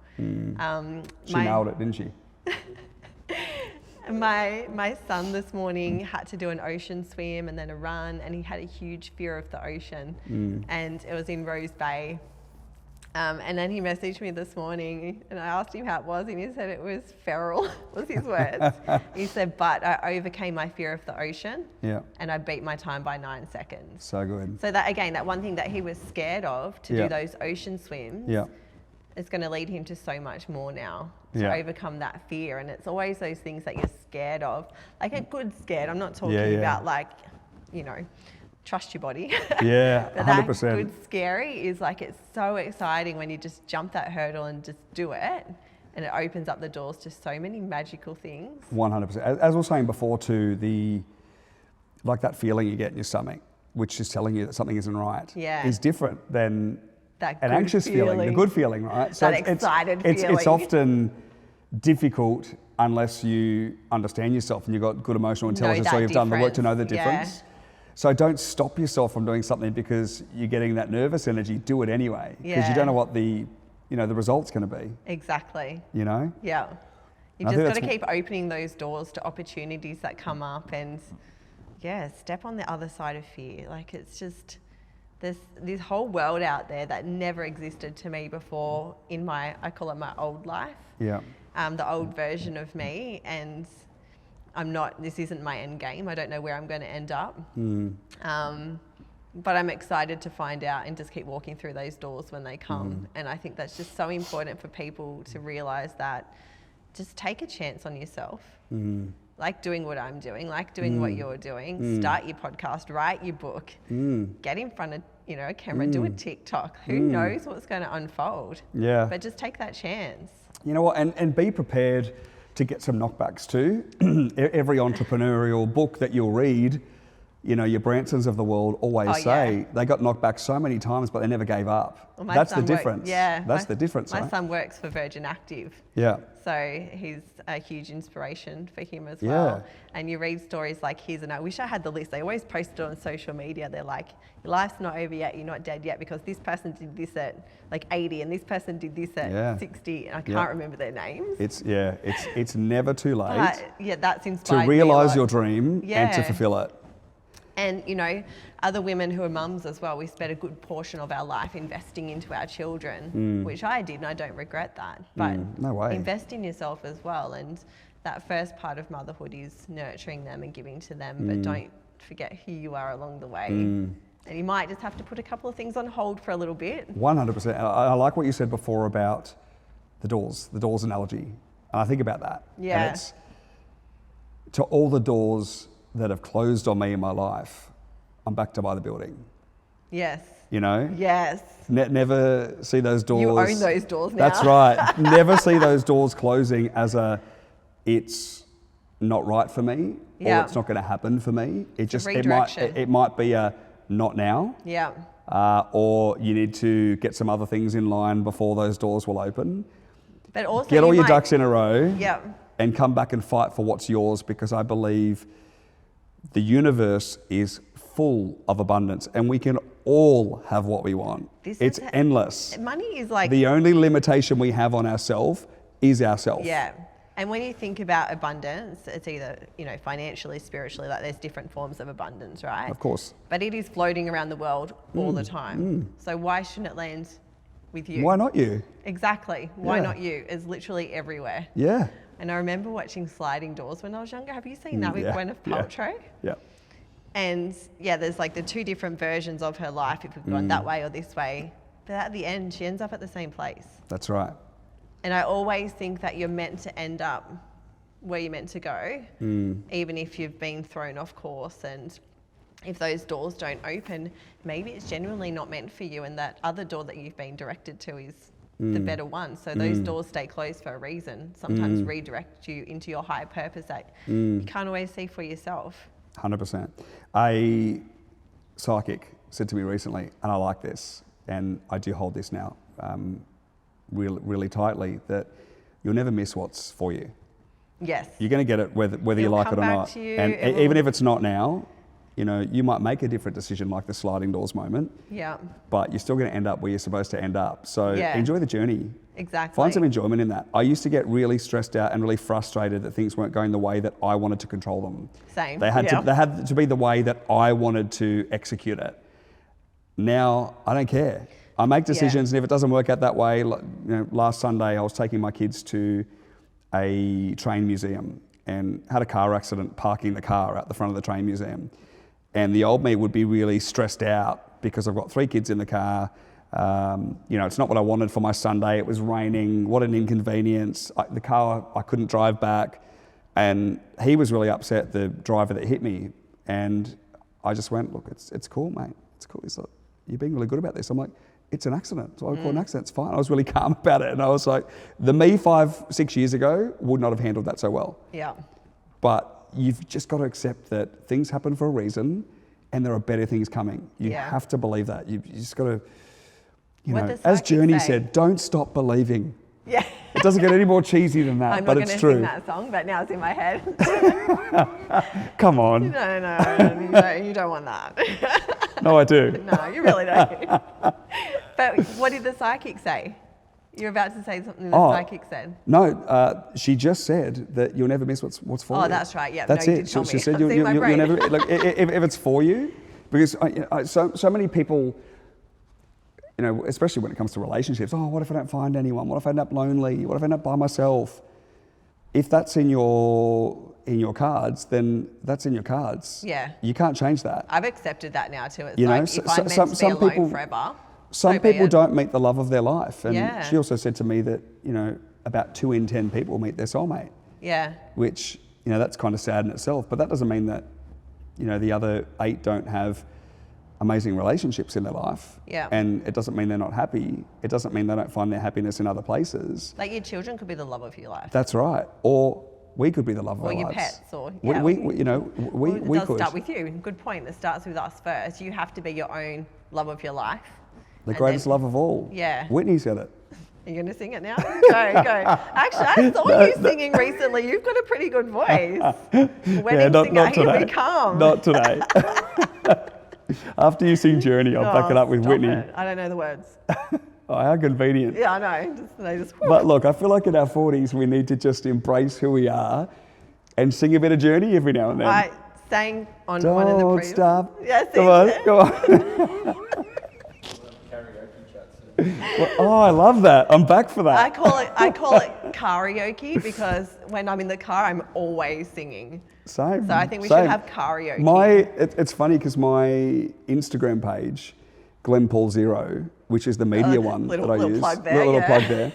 She nailed it, didn't she? My son this morning had to do an ocean swim and then a run, and he had a huge fear of the ocean. And it was in Rose Bay. And then he messaged me this morning and I asked him how it was, and he said it was feral, was his words. He said, but I overcame my fear of the ocean and I beat my time by 9 seconds. So good. So that, again, that one thing that he was scared of to do those ocean swims is going to lead him to so much more now to overcome that fear. And it's always those things that you're scared of, like a good scared. I'm not talking about like, trust your body. Yeah, but 100%. that good scary is like, it's so exciting when you just jump that hurdle and just do it, and it opens up the doors to so many magical things. 100%. As I was saying before too, like that feeling you get in your stomach, which is telling you that something isn't right, is different than that an anxious feeling, the good feeling, right? So that excited feeling. It's often difficult unless you understand yourself and you've got good emotional intelligence, or you've done the work to know the difference. So don't stop yourself from doing something because you're getting that nervous energy. Do it anyway, because you don't know what the result's going to be. Exactly. Yeah. You just got to keep opening those doors to opportunities that come up, and step on the other side of fear. Like, it's just, there's this whole world out there that never existed to me before in I call it my old life. The old version of me, and this isn't my end game. I don't know where I'm going to end up. But I'm excited to find out and just keep walking through those doors when they come. And I think that's just so important for people to realise that just take a chance on yourself. Like doing what I'm doing, like doing what you're doing. Start your podcast, write your book, get in front of a camera, do a TikTok. Who knows what's going to unfold? But just take that chance. You know what? And be prepared to get some knockbacks too. Every entrepreneurial book that you'll read, your Bransons of the world always say they got knocked back so many times, but they never gave up. Well, that's the difference. That's the difference. My son works for Virgin Active. So he's a huge inspiration for him as well. And you read stories like his, and I wish I had the list. They always post it on social media. They're like, your life's not over yet, you're not dead yet, because this person did this at like 80 and this person did this at 60, and I can't remember their names. It's never too late. But that's inspired to realise your dream and to fulfill it. And, other women who are mums as well, we spent a good portion of our life investing into our children, which I did, and I don't regret that. But no way. Invest in yourself as well. And that first part of motherhood is nurturing them and giving to them, but don't forget who you are along the way. And you might just have to put a couple of things on hold for a little bit. 100%. I like what you said before about the doors analogy. And I think about that. Yeah. And it's to all the doors that have closed on me in my life, I'm back to buy the building. Yes. Yes. Never see those doors. You own those doors now. That's right. Never see those doors closing as it's not right for me, or it's not going to happen for me. It might be a not now. Or you need to get some other things in line before those doors will open. But also get all your ducks in a row. Yeah. And come back and fight for what's yours, because I believe the universe is full of abundance and we can all have what we want. It's endless. Money is like... The only limitation we have on ourselves is ourselves. Yeah. And when you think about abundance, it's either, financially, spiritually, like there's different forms of abundance, right? Of course. But it is floating around the world all the time. So why shouldn't it land with you. Why not you? Exactly. Why Yeah. not you? It's literally everywhere. Yeah. And I remember watching Sliding Doors when I was younger. Have you seen that with Yeah. Gwyneth Yeah. Paltrow? Yeah. And yeah, there's like the two different versions of her life, if we've gone that way or this way. But at the end, she ends up at the same place. That's right. And I always think that you're meant to end up where you're meant to go, even if you've been thrown off course. And if those doors don't open, maybe it's genuinely not meant for you, and that other door that you've been directed to is the better one. So those doors stay closed for a reason, sometimes redirect you into your higher purpose that you can't always see for yourself. 100%. A psychic said to me recently, and I like this, and I do hold this now really tightly, that you'll never miss what's for you. Yes. You're going to get it whether you It'll like come it or back not. to you, And it even will- if it's not now, you know, you might make a different decision like the sliding doors moment, Yeah. but you're still going to end up where you're supposed to end up. So Yeah. enjoy the journey. Exactly. Find some enjoyment in that. I used to get really stressed out and really frustrated that things weren't going the way that I wanted to control them. Same. They had to be the way that I wanted to execute it. Now I don't care. I make decisions, and if it doesn't work out that way, like, you know, last Sunday I was taking my kids to a train museum and had a car accident parking the car out the front of the train museum. And the old me would be really stressed out because I've got 3 kids in the car. You know, it's not what I wanted for my Sunday. It was raining. What an inconvenience. The car, I couldn't drive back. And he was really upset, the driver that hit me. And I just went, look, it's cool, mate. It's cool. He's like, you're being really good about this. I'm like, it's an accident. So I call it an accident. It's fine. I was really calm about it. And I was like, the me 5-6 years ago would not have handled that so well. Yeah. But you've just got to accept that things happen for a reason and there are better things coming. You have to believe that. You just got to, you What know, the as psychic Journey say. said, don't stop believing. Yeah. It doesn't get any more cheesy than that, I'm but not it's going to true. sing that song, but now it's in my head. Come on. No, you don't want that. No, I do. No, you really don't. But what did the psychic say? You're about to say something the psychic said. No, she just said that you'll never miss what's for you. Oh, that's right. Yeah, That's no, it. you did tell She me. said I've you'll seen my brain. never look if it's for you, because so many people, you know, especially when it comes to relationships. Oh, what if I don't find anyone? What if I end up lonely? What if I end up by myself? If that's in your cards, then that's in your cards. Yeah. You can't change that. I've accepted that now too. It's You know, like if I'm meant to be alone forever. Some so be people it. don't meet the love of their life. And Yeah. she also said to me that, you know, about 2 in 10 people meet their soulmate, Yeah. which, you know, that's kind of sad in itself. But that doesn't mean that, you know, the other 8 don't have amazing relationships in their life. Yeah. And it doesn't mean they're not happy. It doesn't mean they don't find their happiness in other places. Like your children could be the love of your life. That's right. Or we could be the love of Or our your lives. pets, or we you know, we Well, it does could. start with you. Good point. It starts with us first. You have to be your own love of your life. The And greatest then- love of all. Yeah. Whitney said it. Are you going to sing it now? Go. Actually, I saw you singing recently. You've got a pretty good voice. Wedding singer, not here today. we come. Not today. After you sing Journey, I'll back it up with stop Whitney. it. I don't know the words. Oh, how convenient. Yeah, I know. They just. But look, I feel like in our 40s, we need to just embrace who we are and sing a bit of Journey every now and then. I sang on one of the Don't previous. stop. Yeah, Come on. Well, oh, I love that. I'm back for that. I call it karaoke because when I'm in the car, I'm always singing. Same. So I think we same. should have karaoke. It's funny because my Instagram page, Glenn Paul Zero, which is the media one little- that I little use, plug there, little yeah. plug there.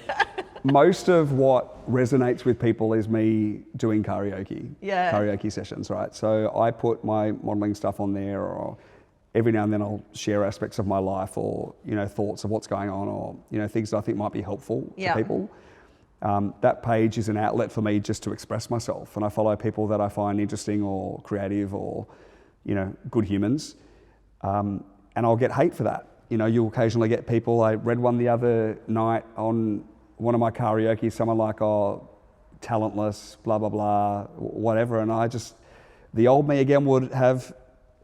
Most of what resonates with people is me doing karaoke, Yeah. karaoke sessions, right? So I put my modelling stuff on there, or every now and then I'll share aspects of my life, or thoughts of what's going on, or things that I think might be helpful Yeah. to people. That page is an outlet for me just to express myself, and I follow people that I find interesting or creative or good humans, and I'll get hate for that. You'll occasionally get people. I read one the other night on one of my karaoke, someone like, oh, talentless, blah blah blah, whatever, and the old me again would have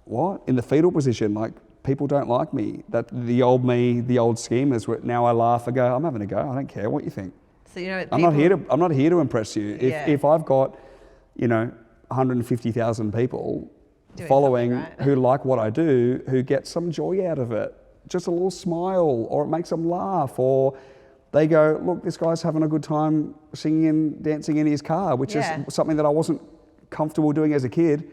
what in the fetal position, like, people don't like me. That the old me, the old schemers. Now I laugh and go, I'm having a go. I don't care what you think. So people, I'm not here to impress you. If I've got 150,000 people Doing following something right. who like what I do, who get some joy out of it, just a little smile, or it makes them laugh, or they go, look, this guy's having a good time singing and dancing in his car, which is something that I wasn't comfortable doing as a kid.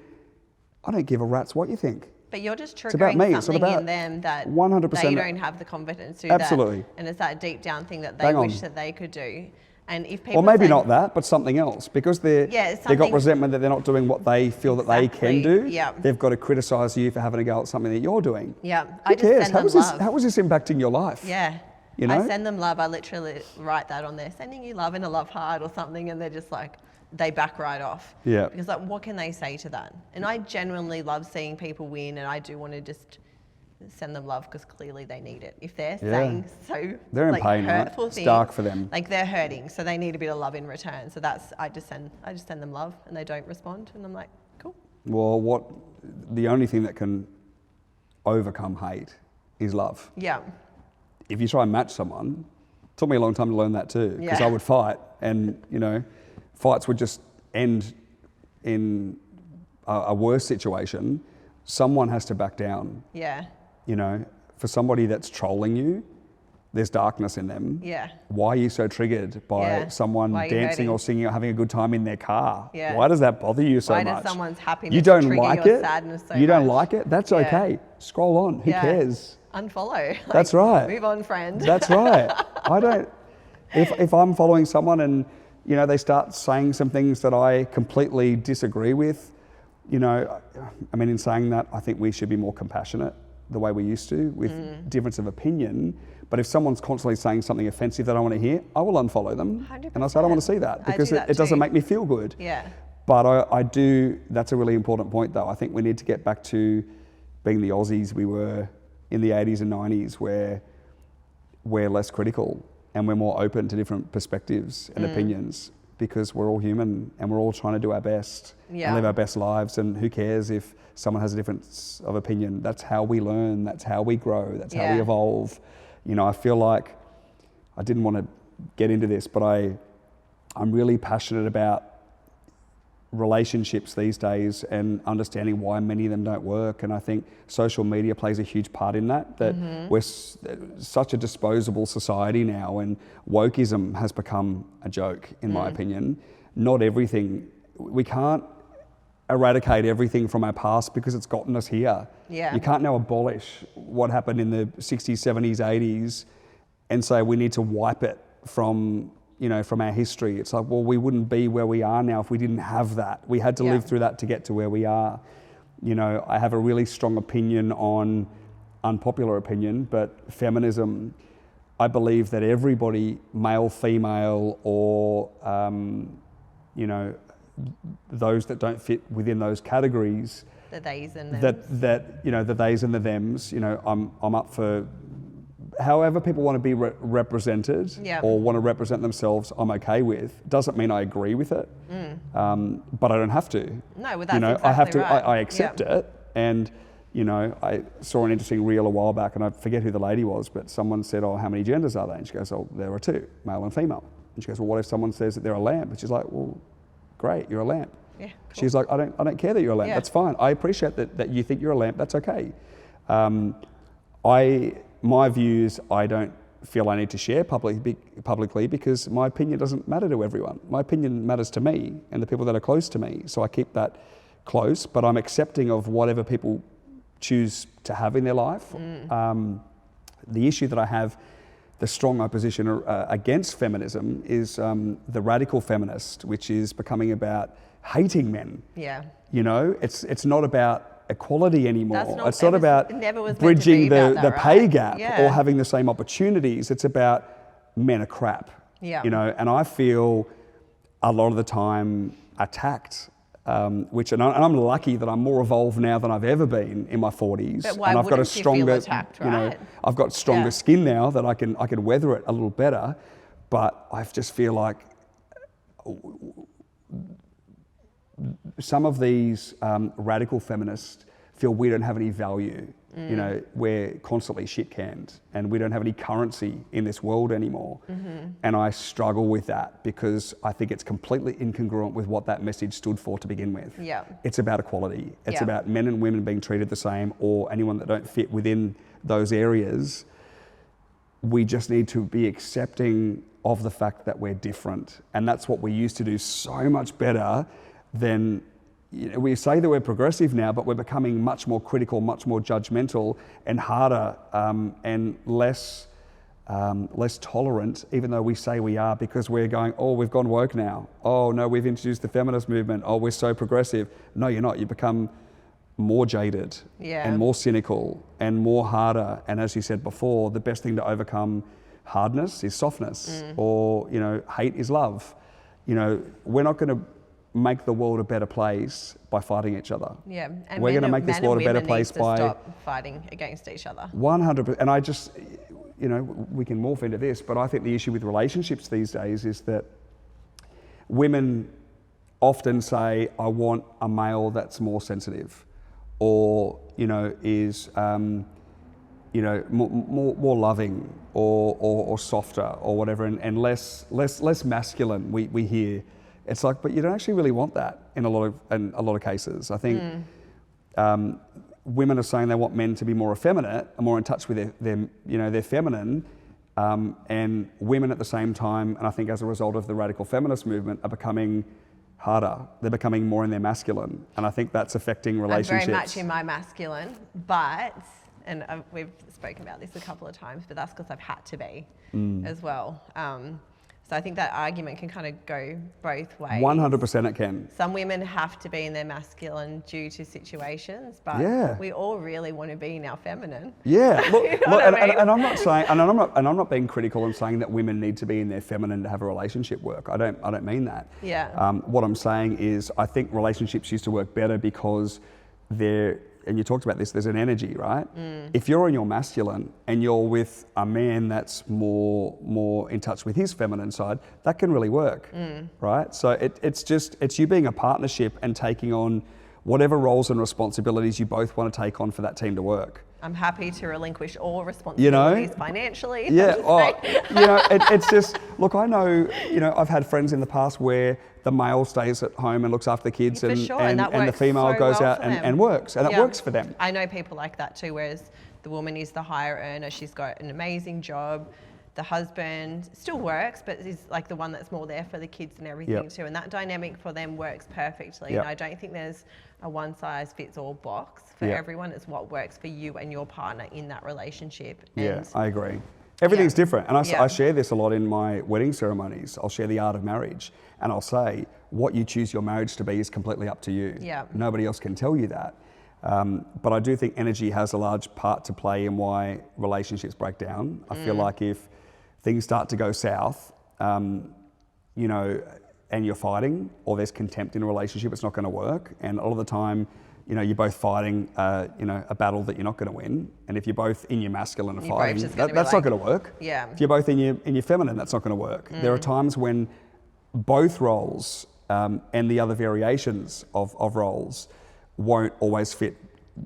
I don't give a rat's what you think. But you're just triggering something in them that 100% they don't have the confidence to do Absolutely. that. And it's that deep down thing that they wish that they could do. And if people or maybe not that, but something else, because they've got resentment that they're not doing what they feel that they can do. They've got to criticise you for having a go at something that you're doing. Who cares? How is this impacting your life? You know? I send them love. I literally write that on there, sending you love in a love heart or something, and they're just like, they back right off. Because like, what can they say to that? And I genuinely love seeing people win, and I do want to just send them love because clearly they need it. If they're saying they're in pain, hurtful right? things, it's dark for them. Like they're hurting, so they need a bit of love in return. So I just send them love, and they don't respond, and I'm like, cool. Well, the only thing that can overcome hate is love. If you try and match someone, it took me a long time to learn that too, because I would fight, and fights would just end in a worse situation. Someone has to back down. For somebody that's trolling you, there's darkness in them. Why are you so triggered by someone dancing or singing or having a good time in their car? Why does that bother you so much? Why does someone's happiness you don't trigger like your it? sadness so You don't much? like it? That's okay. Scroll on. Who cares? Unfollow. That's right. Move on, friend. That's right. I don't. If I'm following someone and they start saying some things that I completely disagree with, in saying that, I think we should be more compassionate the way we used to with difference of opinion. But if someone's constantly saying something offensive that I want to hear, I will unfollow them. 100%. And I say I don't want to see that because it doesn't make me feel good. But I do. That's a really important point, though. I think we need to get back to being the Aussies we were in the 80s and 90s, where we're less critical and we're more open to different perspectives and opinions, because we're all human and we're all trying to do our best and live our best lives. And who cares if someone has a difference of opinion? That's how we learn. That's how we grow. That's how we evolve. I feel like I didn't want to get into this, but I'm really passionate about relationships these days and understanding why many of them don't work. And I think social media plays a huge part in that, we're such a disposable society now, and wokeism has become a joke, in my opinion. Not everything, we can't eradicate everything from our past because it's gotten us here. You can't now abolish what happened in the 60s, 70s, 80s and say we need to wipe it from our history. It's like, well, we wouldn't be where we are now if we didn't have that. We had to live through that to get to where we are. I have a really strong opinion on, unpopular opinion, but feminism. I believe that everybody, male, female, or, those that don't fit within those categories, the theys and thems. The theys and the thems, I'm up for however people want to be represented or want to represent themselves, I'm okay with. Doesn't mean I agree with it, but I don't have to. No, well, that's exactly I have to. right. I accept it, and I saw an interesting reel a while back, and I forget who the lady was, but someone said, "Oh, how many genders are there?" And she goes, "Oh, there are two, male and female." And she goes, "Well, what if someone says that they're a lamp?" And she's like, "Well, great, you're a lamp." Cool. She's like, "I don't care that you're a lamp. That's fine. I appreciate that you think you're a lamp. That's okay." My views, I don't feel I need to share publicly because my opinion doesn't matter to everyone. My opinion matters to me and the people that are close to me. So I keep that close, but I'm accepting of whatever people choose to have in their life. The issue that I have, the strong opposition against feminism, is the radical feminist, which is becoming about hating men. It's not about equality anymore. It's not about bridging the pay gap or having the same opportunities. It's about men are crap. And I feel a lot of the time attacked, and I'm lucky that I'm more evolved now than I've ever been in my 40s. But why and I've got a wouldn't you feel stronger, attacked, right? I've got stronger skin now that I can weather it a little better. But I just feel like some of these radical feminists feel we don't have any value You know, we're constantly shit canned and we don't have any currency in this world anymore. And I struggle with that because I think it's completely incongruent with what that message stood for to begin with. Yeah. It's about equality. It's Yeah. about men and women being treated the same, or anyone that don't fit within those areas. We just need to be accepting of the fact that we're different. And that's what we used to do so much better than, you know, we say that we're progressive now, but we're becoming much more critical, much more judgmental and harder and less tolerant, even though we say we are, because we're going, oh, we've gone woke now. Oh no, we've introduced the feminist movement. Oh, we're so progressive. No, you're not. You become more jaded and more cynical and more harder. And as you said before, the best thing to overcome hardness is softness, or, you know, hate is love. You know, we're not going to make the world a better place by fighting each other. Yeah, and we're going to make this world a better place by stop fighting against each other. 100%. And I just, you know, we can morph into this, but I think the issue with relationships these days is that women often say, I want a male that's more sensitive, or, you know, is, you know, more loving, or softer, or whatever, and less masculine. We hear. It's like, but you don't actually really want that in a lot of cases. I think women are saying they want men to be more effeminate and more in touch with their feminine, and women at the same time, and I think as a result of the radical feminist movement, are becoming harder. They're becoming more in their masculine, and I think that's affecting relationships. I'm very much in my masculine, but, and we've spoken about this a couple of times, but that's because I've had to be as well. So I think that argument can kind of go both ways. 100% it can. Some women have to be in their masculine due to situations, but we all really want to be in our feminine. Yeah, look, You know what I mean? and I'm not saying, and I'm not being critical and saying that women need to be in their feminine to have a relationship work. I don't mean that. Yeah. What I'm saying is, I think relationships used to work better because they're, and you talked about this, there's an energy, right? If you're in your masculine and you're with a man that's more in touch with his feminine side, that can really work, right? So it's you being a partnership and taking on whatever roles and responsibilities you both want to take on for that team to work. I'm happy to relinquish all responsibilities financially. Yeah, it's just, look, I know, I've had friends in the past where the male stays at home and looks after the kids, and the female goes out and works, and it works for them. I know people like that too, whereas the woman is the higher earner. She's got an amazing job. The husband still works, but is like the one that's more there for the kids and everything too. And that dynamic for them works perfectly. And I don't think there's a one size fits all box for everyone. It's what works for you and your partner in that relationship. And I agree. Everything's different. And I share this a lot in my wedding ceremonies. I'll share the art of marriage, and I'll say, what you choose your marriage to be is completely up to you. Yeah. Nobody else can tell you that. But I do think energy has a large part to play in why relationships break down. I feel like if things start to go south, and you're fighting, or there's contempt in a relationship, it's not going to work. And a lot of the time, you're both fighting, a battle that you're not going to win. And if you're both in your masculine and fighting, that's not going to work. Yeah. If you're both in your feminine, that's not going to work. There are times when both roles and the other variations of roles won't always fit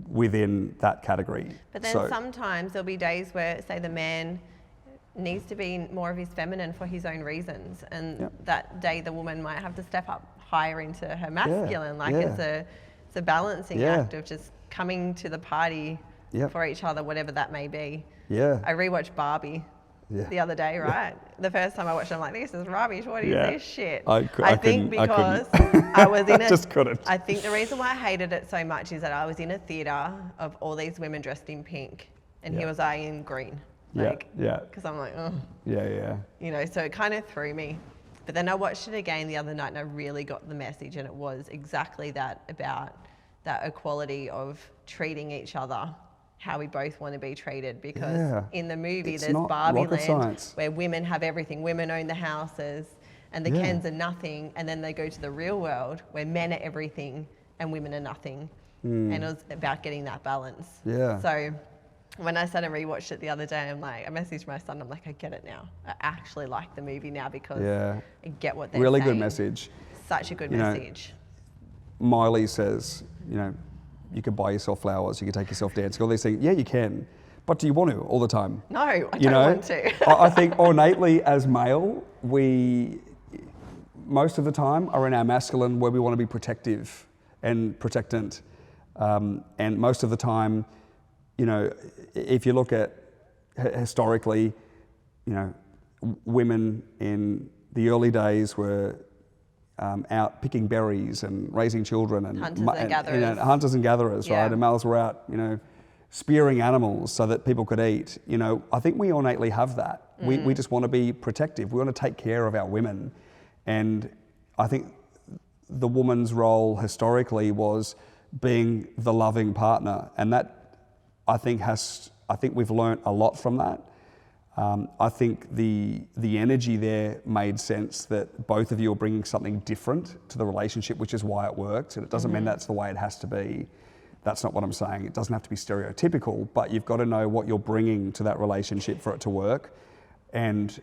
within that category. But then sometimes there'll be days where, say, the man needs to be more of his feminine for his own reasons, and that day the woman might have to step up higher into her masculine. It's a balancing act of just coming to the party for each other, whatever that may be. I rewatched Barbie the other day, right? The first time I watched it, I'm like, this is rubbish. What is this shit? I think because I was in just couldn't. I think the reason why I hated it so much is that I was in a theatre of all these women dressed in pink, and here was I in green. Because I'm like, oh. So it kind of threw me. But then I watched it again the other night, and I really got the message, and it was exactly that, about that equality of treating each other how we both want to be treated. Because in the movie, there's Barbie Land, where women have everything. Women own the houses, and the Kens are nothing. And then they go to the real world, where men are everything and women are nothing. And it was about getting that balance. So when I sat and rewatched it the other day, I'm like, I messaged my son, I'm like, I get it now. I actually like the movie now because I get what they're saying. Really good message. Such a good message. Miley says, you could buy yourself flowers, you could take yourself dancing, all these things. Yeah, you can. But do you want to all the time? No, I don't want to. I think innately as male, we most of the time are in our masculine where we want to be protective and protectant. And most of the time, you know, if you look at historically, you know, women in the early days were out picking berries and raising children and hunters and gatherers, right? And males were out, you know, spearing animals so that people could eat. You know, I think we innately have that. We just want to be protective. We want to take care of our women. And I think the woman's role historically was being the loving partner. And that, I think we've learnt a lot from that. I think the energy there made sense that both of you are bringing something different to the relationship, which is why it worked. And it doesn't mean that's the way it has to be. That's not what I'm saying. It doesn't have to be stereotypical, but you've got to know what you're bringing to that relationship for it to work. And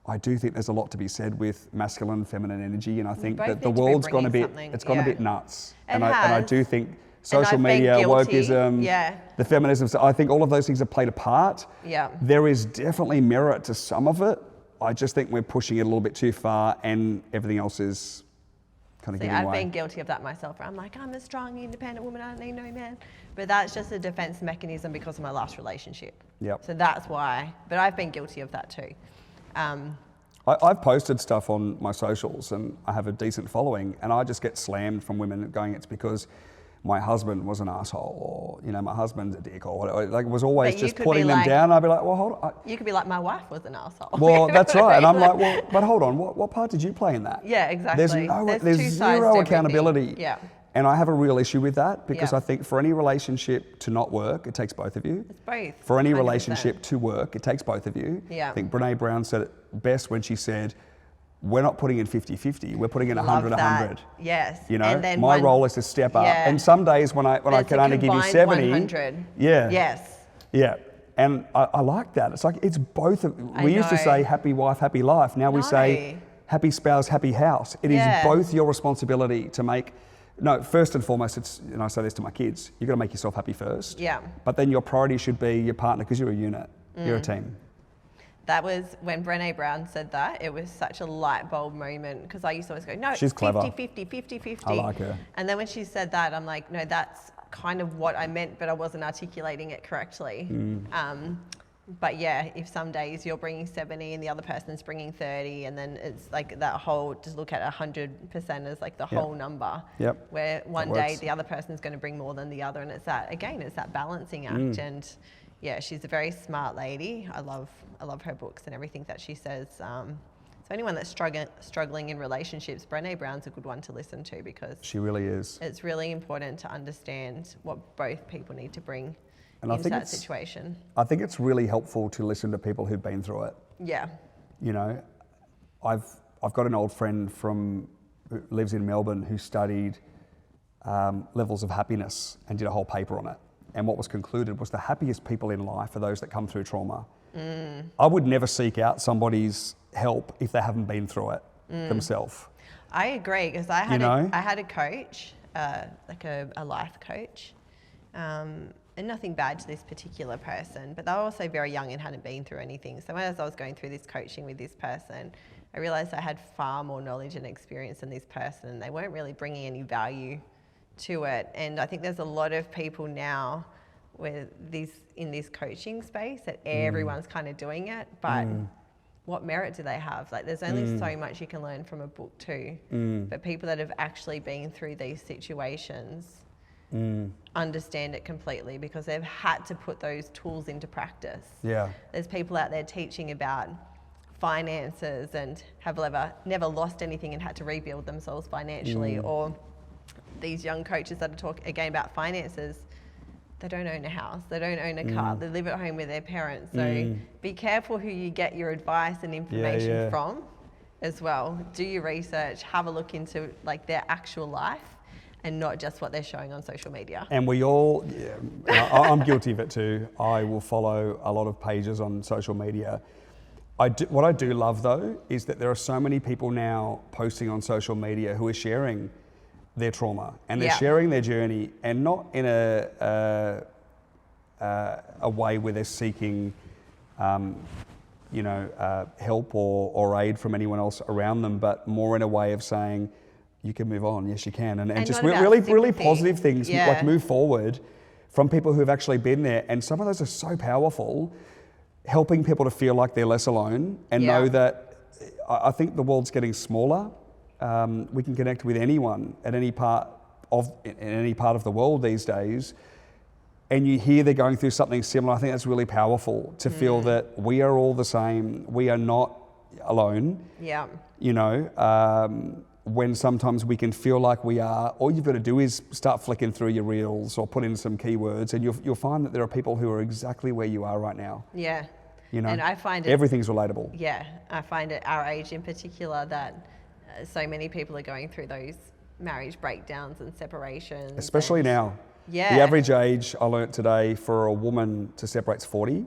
I do think there's a lot to be said with masculine, feminine energy. And I think that the world's gone a bit nuts. And I do think social media, wokeism, the feminism, so I think all of those things have played a part. Yeah. There is definitely merit to some of it. I just think we're pushing it a little bit too far and everything else is kind of giving away. I've been guilty of that myself. I'm like, I'm a strong, independent woman. I don't need no man. But that's just a defense mechanism because of my last relationship. Yep. So that's why. But I've been guilty of that too. I've posted stuff on my socials and I have a decent following, and I just get slammed from women going, it's because my husband was an asshole, or, you know, my husband's a dick, or whatever. Like, it was always just putting them down. I'd be like, well, hold on. You could be like, my wife was an asshole. Well, that's right. And I'm like, well, but hold on, what part did you play in that? Yeah, exactly. There's zero accountability. Yeah. And I have a real issue with that because I think for any relationship to not work, it takes both of you. It's both. For any relationship to work, it takes both of you. Yeah. I think Brene Brown said it best when she said, we're not putting in 50-50, we're putting in 100-100. Yes. You know, and then my role is to step up. And some days when I can only give you 70. 100. Yeah. Yes. Yeah. And I like that. It's like, it's both. We used to say happy wife, happy life. Now we say happy spouse, happy house. It is both your responsibility to make, first and foremost, it's, and I say this to my kids, you've got to make yourself happy first. Yeah. But then your priority should be your partner because you're a unit. You're a team. That was when Brene Brown said that. It was such a light bulb moment because I used to always go, no, she's clever. 50-50, 50-50. I like her. And then when she said that, I'm like, no, that's kind of what I meant, but I wasn't articulating it correctly. But yeah, if some days you're bringing 70 and the other person's bringing 30, and then it's like that whole, just look at 100% as like the whole number. Yep. Where one day the other person's going to bring more than the other. And it's that, again, it's that balancing act. And yeah, she's a very smart lady. I love her books and everything that she says. So anyone that's struggling in relationships, Brene Brown's a good one to listen to because she really is. It's really important to understand what both people need to bring into that situation. I think it's really helpful to listen to people who've been through it. Yeah. You know, I've got an old friend who lives in Melbourne who studied levels of happiness and did a whole paper on it. And what was concluded was the happiest people in life are those that come through trauma. I would never seek out somebody's help if they haven't been through it themselves. I agree because I had a coach, like a life coach, and nothing bad to this particular person, but they were also very young and hadn't been through anything. So as I was going through this coaching with this person, I realised I had far more knowledge and experience than this person, and they weren't really bringing any value to it. And I think there's a lot of people now in this coaching space that everyone's kind of doing it, but what merit do they have? Like there's only so much you can learn from a book too. But people that have actually been through these situations understand it completely because they've had to put those tools into practice. Yeah. There's people out there teaching about finances and have never lost anything and had to rebuild themselves financially, or these young coaches that are talking again about finances, they don't own a house, they don't own a car, they live at home with their parents. So be careful who you get your advice and information from as well. Do your research, have a look into like their actual life and not just what they're showing on social media. And we all, I'm guilty of it too. I will follow a lot of pages on social media. What I do love though is that there are so many people now posting on social media who are sharing their trauma and they're sharing their journey, and not in a way where they're seeking, help or aid from anyone else around them, but more in a way of saying, you can move on, yes you can, and just really positive things, like move forward from people who have actually been there. And some of those are so powerful, helping people to feel like they're less alone and know that I think the world's getting smaller. We can connect with anyone at any part of the world these days, and you hear they're going through something similar. I think that's really powerful to feel that we are all the same. We are not alone. Yeah. When sometimes we can feel like we are, all you've got to do is start flicking through your reels or put in some keywords, and you'll find that there are people who are exactly where you are right now. Yeah. And I find everything's relatable. Yeah, I find at our age in particular that so many people are going through those marriage breakdowns and separations. Especially now. Yeah. The average age, I learnt today, for a woman to separate is 40,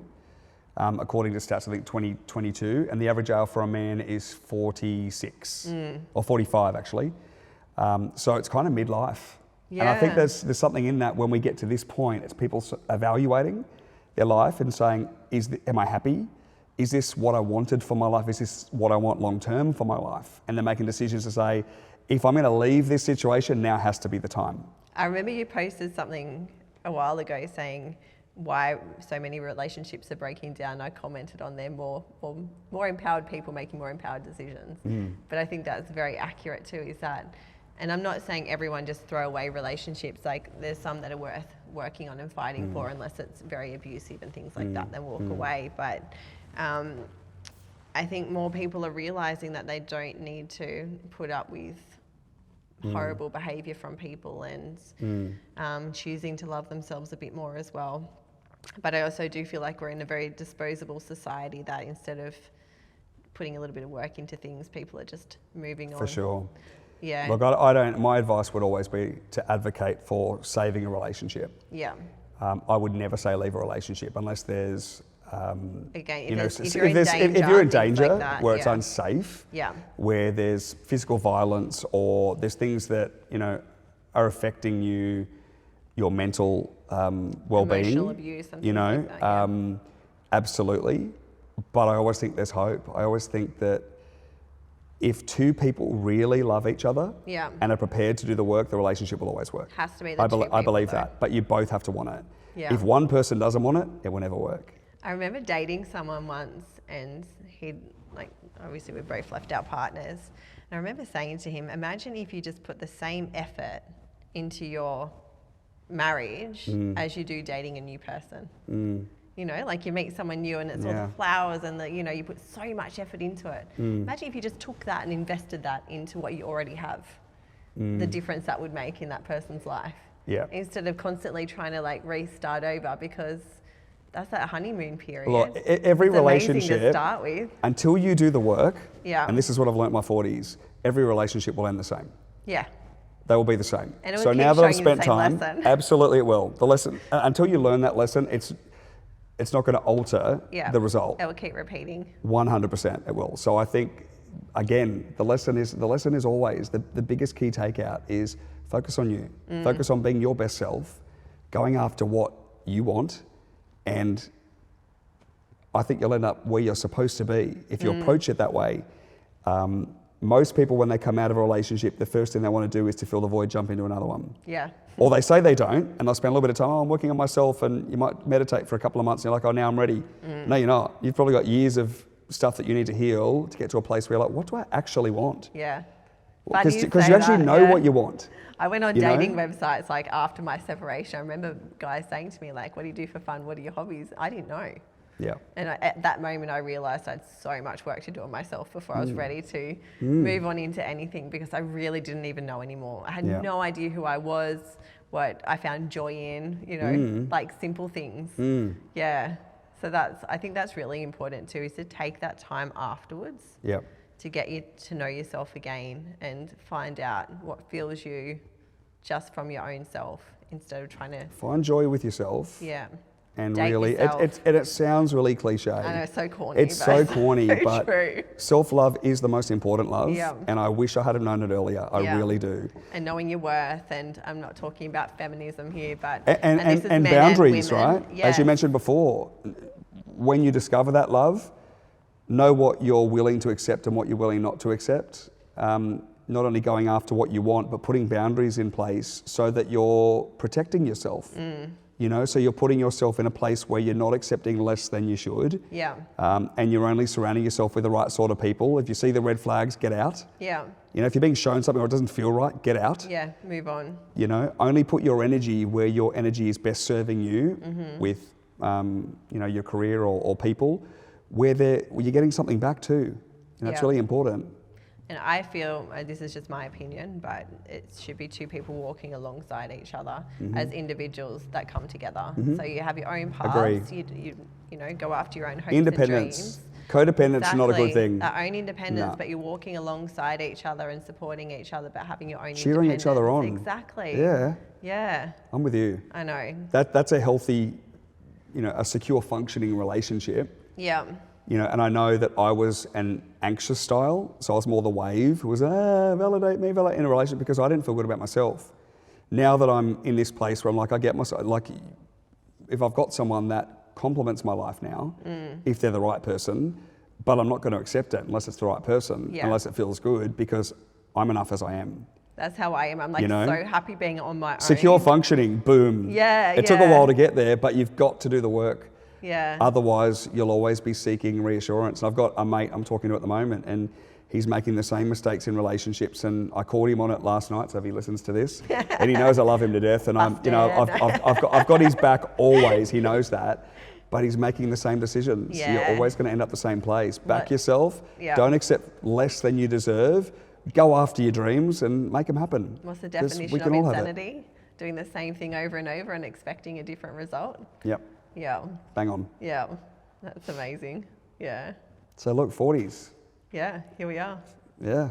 according to stats, I think 2022, and the average age for a man is 46, or 45 actually. So it's kind of midlife. Yeah. And I think there's something in that when we get to this point, it's people evaluating their life and saying, am I happy? Is this what I wanted for my life? Is this what I want long term for my life? And they're making decisions to say, if I'm going to leave this situation, now has to be the time. I remember you posted something a while ago saying why so many relationships are breaking down. I commented on there, more empowered people making more empowered decisions. But I think that's very accurate too, is that, and I'm not saying everyone just throw away relationships, like there's some that are worth working on and fighting for, unless it's very abusive and things like that, then walk away. But I think more people are realising that they don't need to put up with horrible behaviour from people, and choosing to love themselves a bit more as well. But I also do feel like we're in a very disposable society that instead of putting a little bit of work into things, people are just moving on. For sure. Yeah. Look, my advice would always be to advocate for saving a relationship. Yeah. I would never say leave a relationship unless there's, again, if you're in danger, like that, where it's unsafe, where there's physical violence, or there's things that, are affecting you, your mental well-being. Emotional abuse and things like that, absolutely. But I always think there's hope. I always think that if two people really love each other and are prepared to do the work, the relationship will always work. Has to be the two people, I believe though. that, but you both have to want it. Yeah. If one person doesn't want it, it will never work. I remember dating someone once, and obviously we both left our partners. And I remember saying to him, imagine if you just put the same effort into your marriage as you do dating a new person. Like you meet someone new and it's all the flowers and you put so much effort into it. Imagine if you just took that and invested that into what you already have, the difference that would make in that person's life. Yeah. Instead of constantly trying to restart over, because that's that honeymoon period. Look, every relationship, to start with, until you do the work, and this is what I've learnt in my 40s, every relationship will end the same. Yeah. They will be the same. And it will so keep now that I've showing you spent the same time, lesson. absolutely it will. The lesson, until you learn that lesson, it's not going to alter the result. It will keep repeating. 100% it will. So I think, again, the lesson is always, the biggest key takeout is focus on you. Focus on being your best self, going after what you want, and I think you'll end up where you're supposed to be if you approach it that way. Most people, when they come out of a relationship, the first thing they want to do is to fill the void, jump into another one. Yeah. Or they say they don't, and they'll spend a little bit of time, I'm working on myself, and you might meditate for a couple of months, and you're like, oh, now I'm ready. No, you're not. You've probably got years of stuff that you need to heal to get to a place where you're like, what do I actually want? Yeah. Because you actually know what you want. I went on dating websites after my separation. I remember guys saying to me what do you do for fun? What are your hobbies? I didn't know. Yeah. And at that moment, I realised I had so much work to do on myself before I was ready to move on into anything, because I really didn't even know anymore. I had no idea who I was, what I found joy in, simple things. Yeah. So I think that's really important too, is to take that time afterwards to get you to know yourself again and find out what fills you just from your own self, instead of trying to... Find joy with yourself. Yeah. and Date really, yourself. it sounds really cliche. I know, so corny. It's but so corny, so but true. self-love is the most important love. Yeah. And I wish I had have known it earlier. I Yeah. really do. And knowing your worth, and I'm not talking about feminism here, but And this is men boundaries, and women. right? Yes. As you mentioned before, when you discover that love, know what you're willing to accept and what you're willing not to accept. Not only going after what you want, but putting boundaries in place so that you're protecting yourself. You know, so you're putting yourself in a place where you're not accepting less than you should. Yeah. And you're only surrounding yourself with the right sort of people. If you see the red flags, get out. Yeah. You know, if you're being shown something or it doesn't feel right, get out. Yeah, move on. You know, only put your energy where your energy is best serving you with, you know, your career or people, where you're getting something back too. And that's Yeah. really important. And I feel, this is just my opinion, but it should be two people walking alongside each other as individuals that come together. So you have your own paths, you know, go after your own hopes Independence. and dreams. Codependence is not a good thing. Our own independence, No. but you're walking alongside each other and supporting each other, but having your own Cheering each other on. Exactly. Yeah, Yeah, I'm with you. I know. That's a healthy, you know, a secure functioning relationship. Yeah. You know, and I know that I was an anxious style, so I was more the wave who was, validate me, validate in a relationship because I didn't feel good about myself. Now that I'm in this place where I'm like, I get myself, like, if I've got someone that complements my life now, if they're the right person, but I'm not going to accept it unless it's the right person, unless it feels good, because I'm enough as I am. That's how I am. I'm like, You know? so happy being on my own. Secure functioning, boom. Yeah, It took a while to get there, but you've got to do the work. Yeah. Otherwise, you'll always be seeking reassurance. And I've got a mate I'm talking to at the moment, and he's making the same mistakes in relationships. And I called him on it last night, so if he listens to this, and he knows I love him to death, and I've got his back always. He knows that, but he's making the same decisions. Yeah. You're always going to end up the same place. Back yourself. Yeah. Don't accept less than you deserve. Go after your dreams and make them happen. What's the 'Cause definition we of can all have it. insanity? Doing the same thing over and over and expecting a different result. Yep. Yeah. Bang on. Yeah. That's amazing. Yeah. So look, 40s. Yeah. Here we are. Yeah.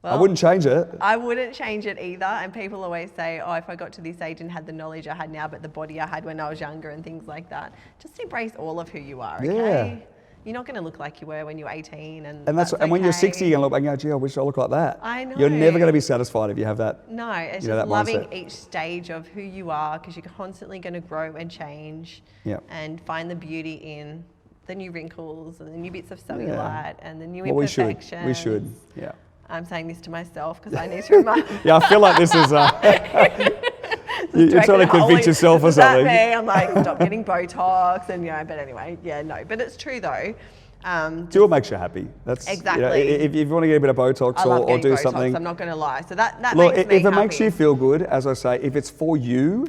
I Well, wouldn't change it. I wouldn't change it either. And people always say, oh, if I got to this age and had the knowledge I had now, but the body I had when I was younger and things like that. Just embrace all of who you are, okay? Yeah. You're not going to look like you were when you were 18. And And when you're 60, you're going to look back and go, gee, I wish I looked like that. I know. You're never going to be satisfied if you have that. No, it's you know, just that loving mindset. each stage of who you are, because you're constantly going to grow and change and find the beauty in the new wrinkles and the new bits of cellulite and the new imperfections. We should, yeah. I'm saying this to myself because I need to remind. Yeah, I feel like this is... you're trying to convince yourself or something. Me, I'm like, stop getting Botox and, you know, but anyway, yeah, no. But it's true though. Do what makes you happy. That's exactly. You know, if you want to get a bit of Botox or do Botox, something. I'm not going to lie. So that look, makes me if it happy. makes you feel good, as I say, if it's for you,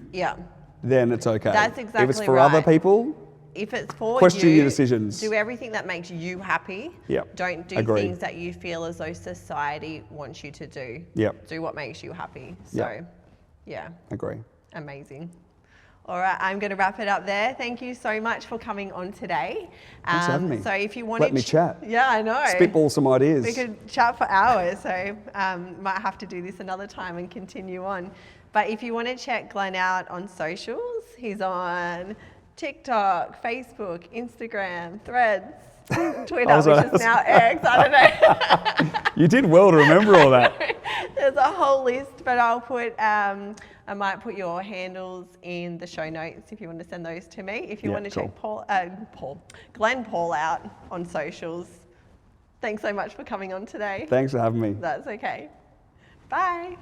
then it's okay. That's exactly If it's for other people, if it's for question you, your decisions. Do everything that makes you happy. Yep. Don't do Agree. things that you feel as though society wants you to do. Yep. Do what makes you happy. So, yeah. Agree. Amazing. All right, I'm going to wrap it up there. Thank you so much for coming on today. Thanks for having me. So if you want Let me chat. Yeah, I know. Spitball some ideas. We could chat for hours, so might have to do this another time and continue on. But if you want to check Glenn out on socials, he's on TikTok, Facebook, Instagram, Threads, Twitter, which is now X. I don't know. You did well to remember all that. There's a whole list, but I'll put, I might put your handles in the show notes if you want to send those to me. If you want to check Glenn Paul out on socials. Thanks so much for coming on today. Thanks for having me. That's okay. Bye.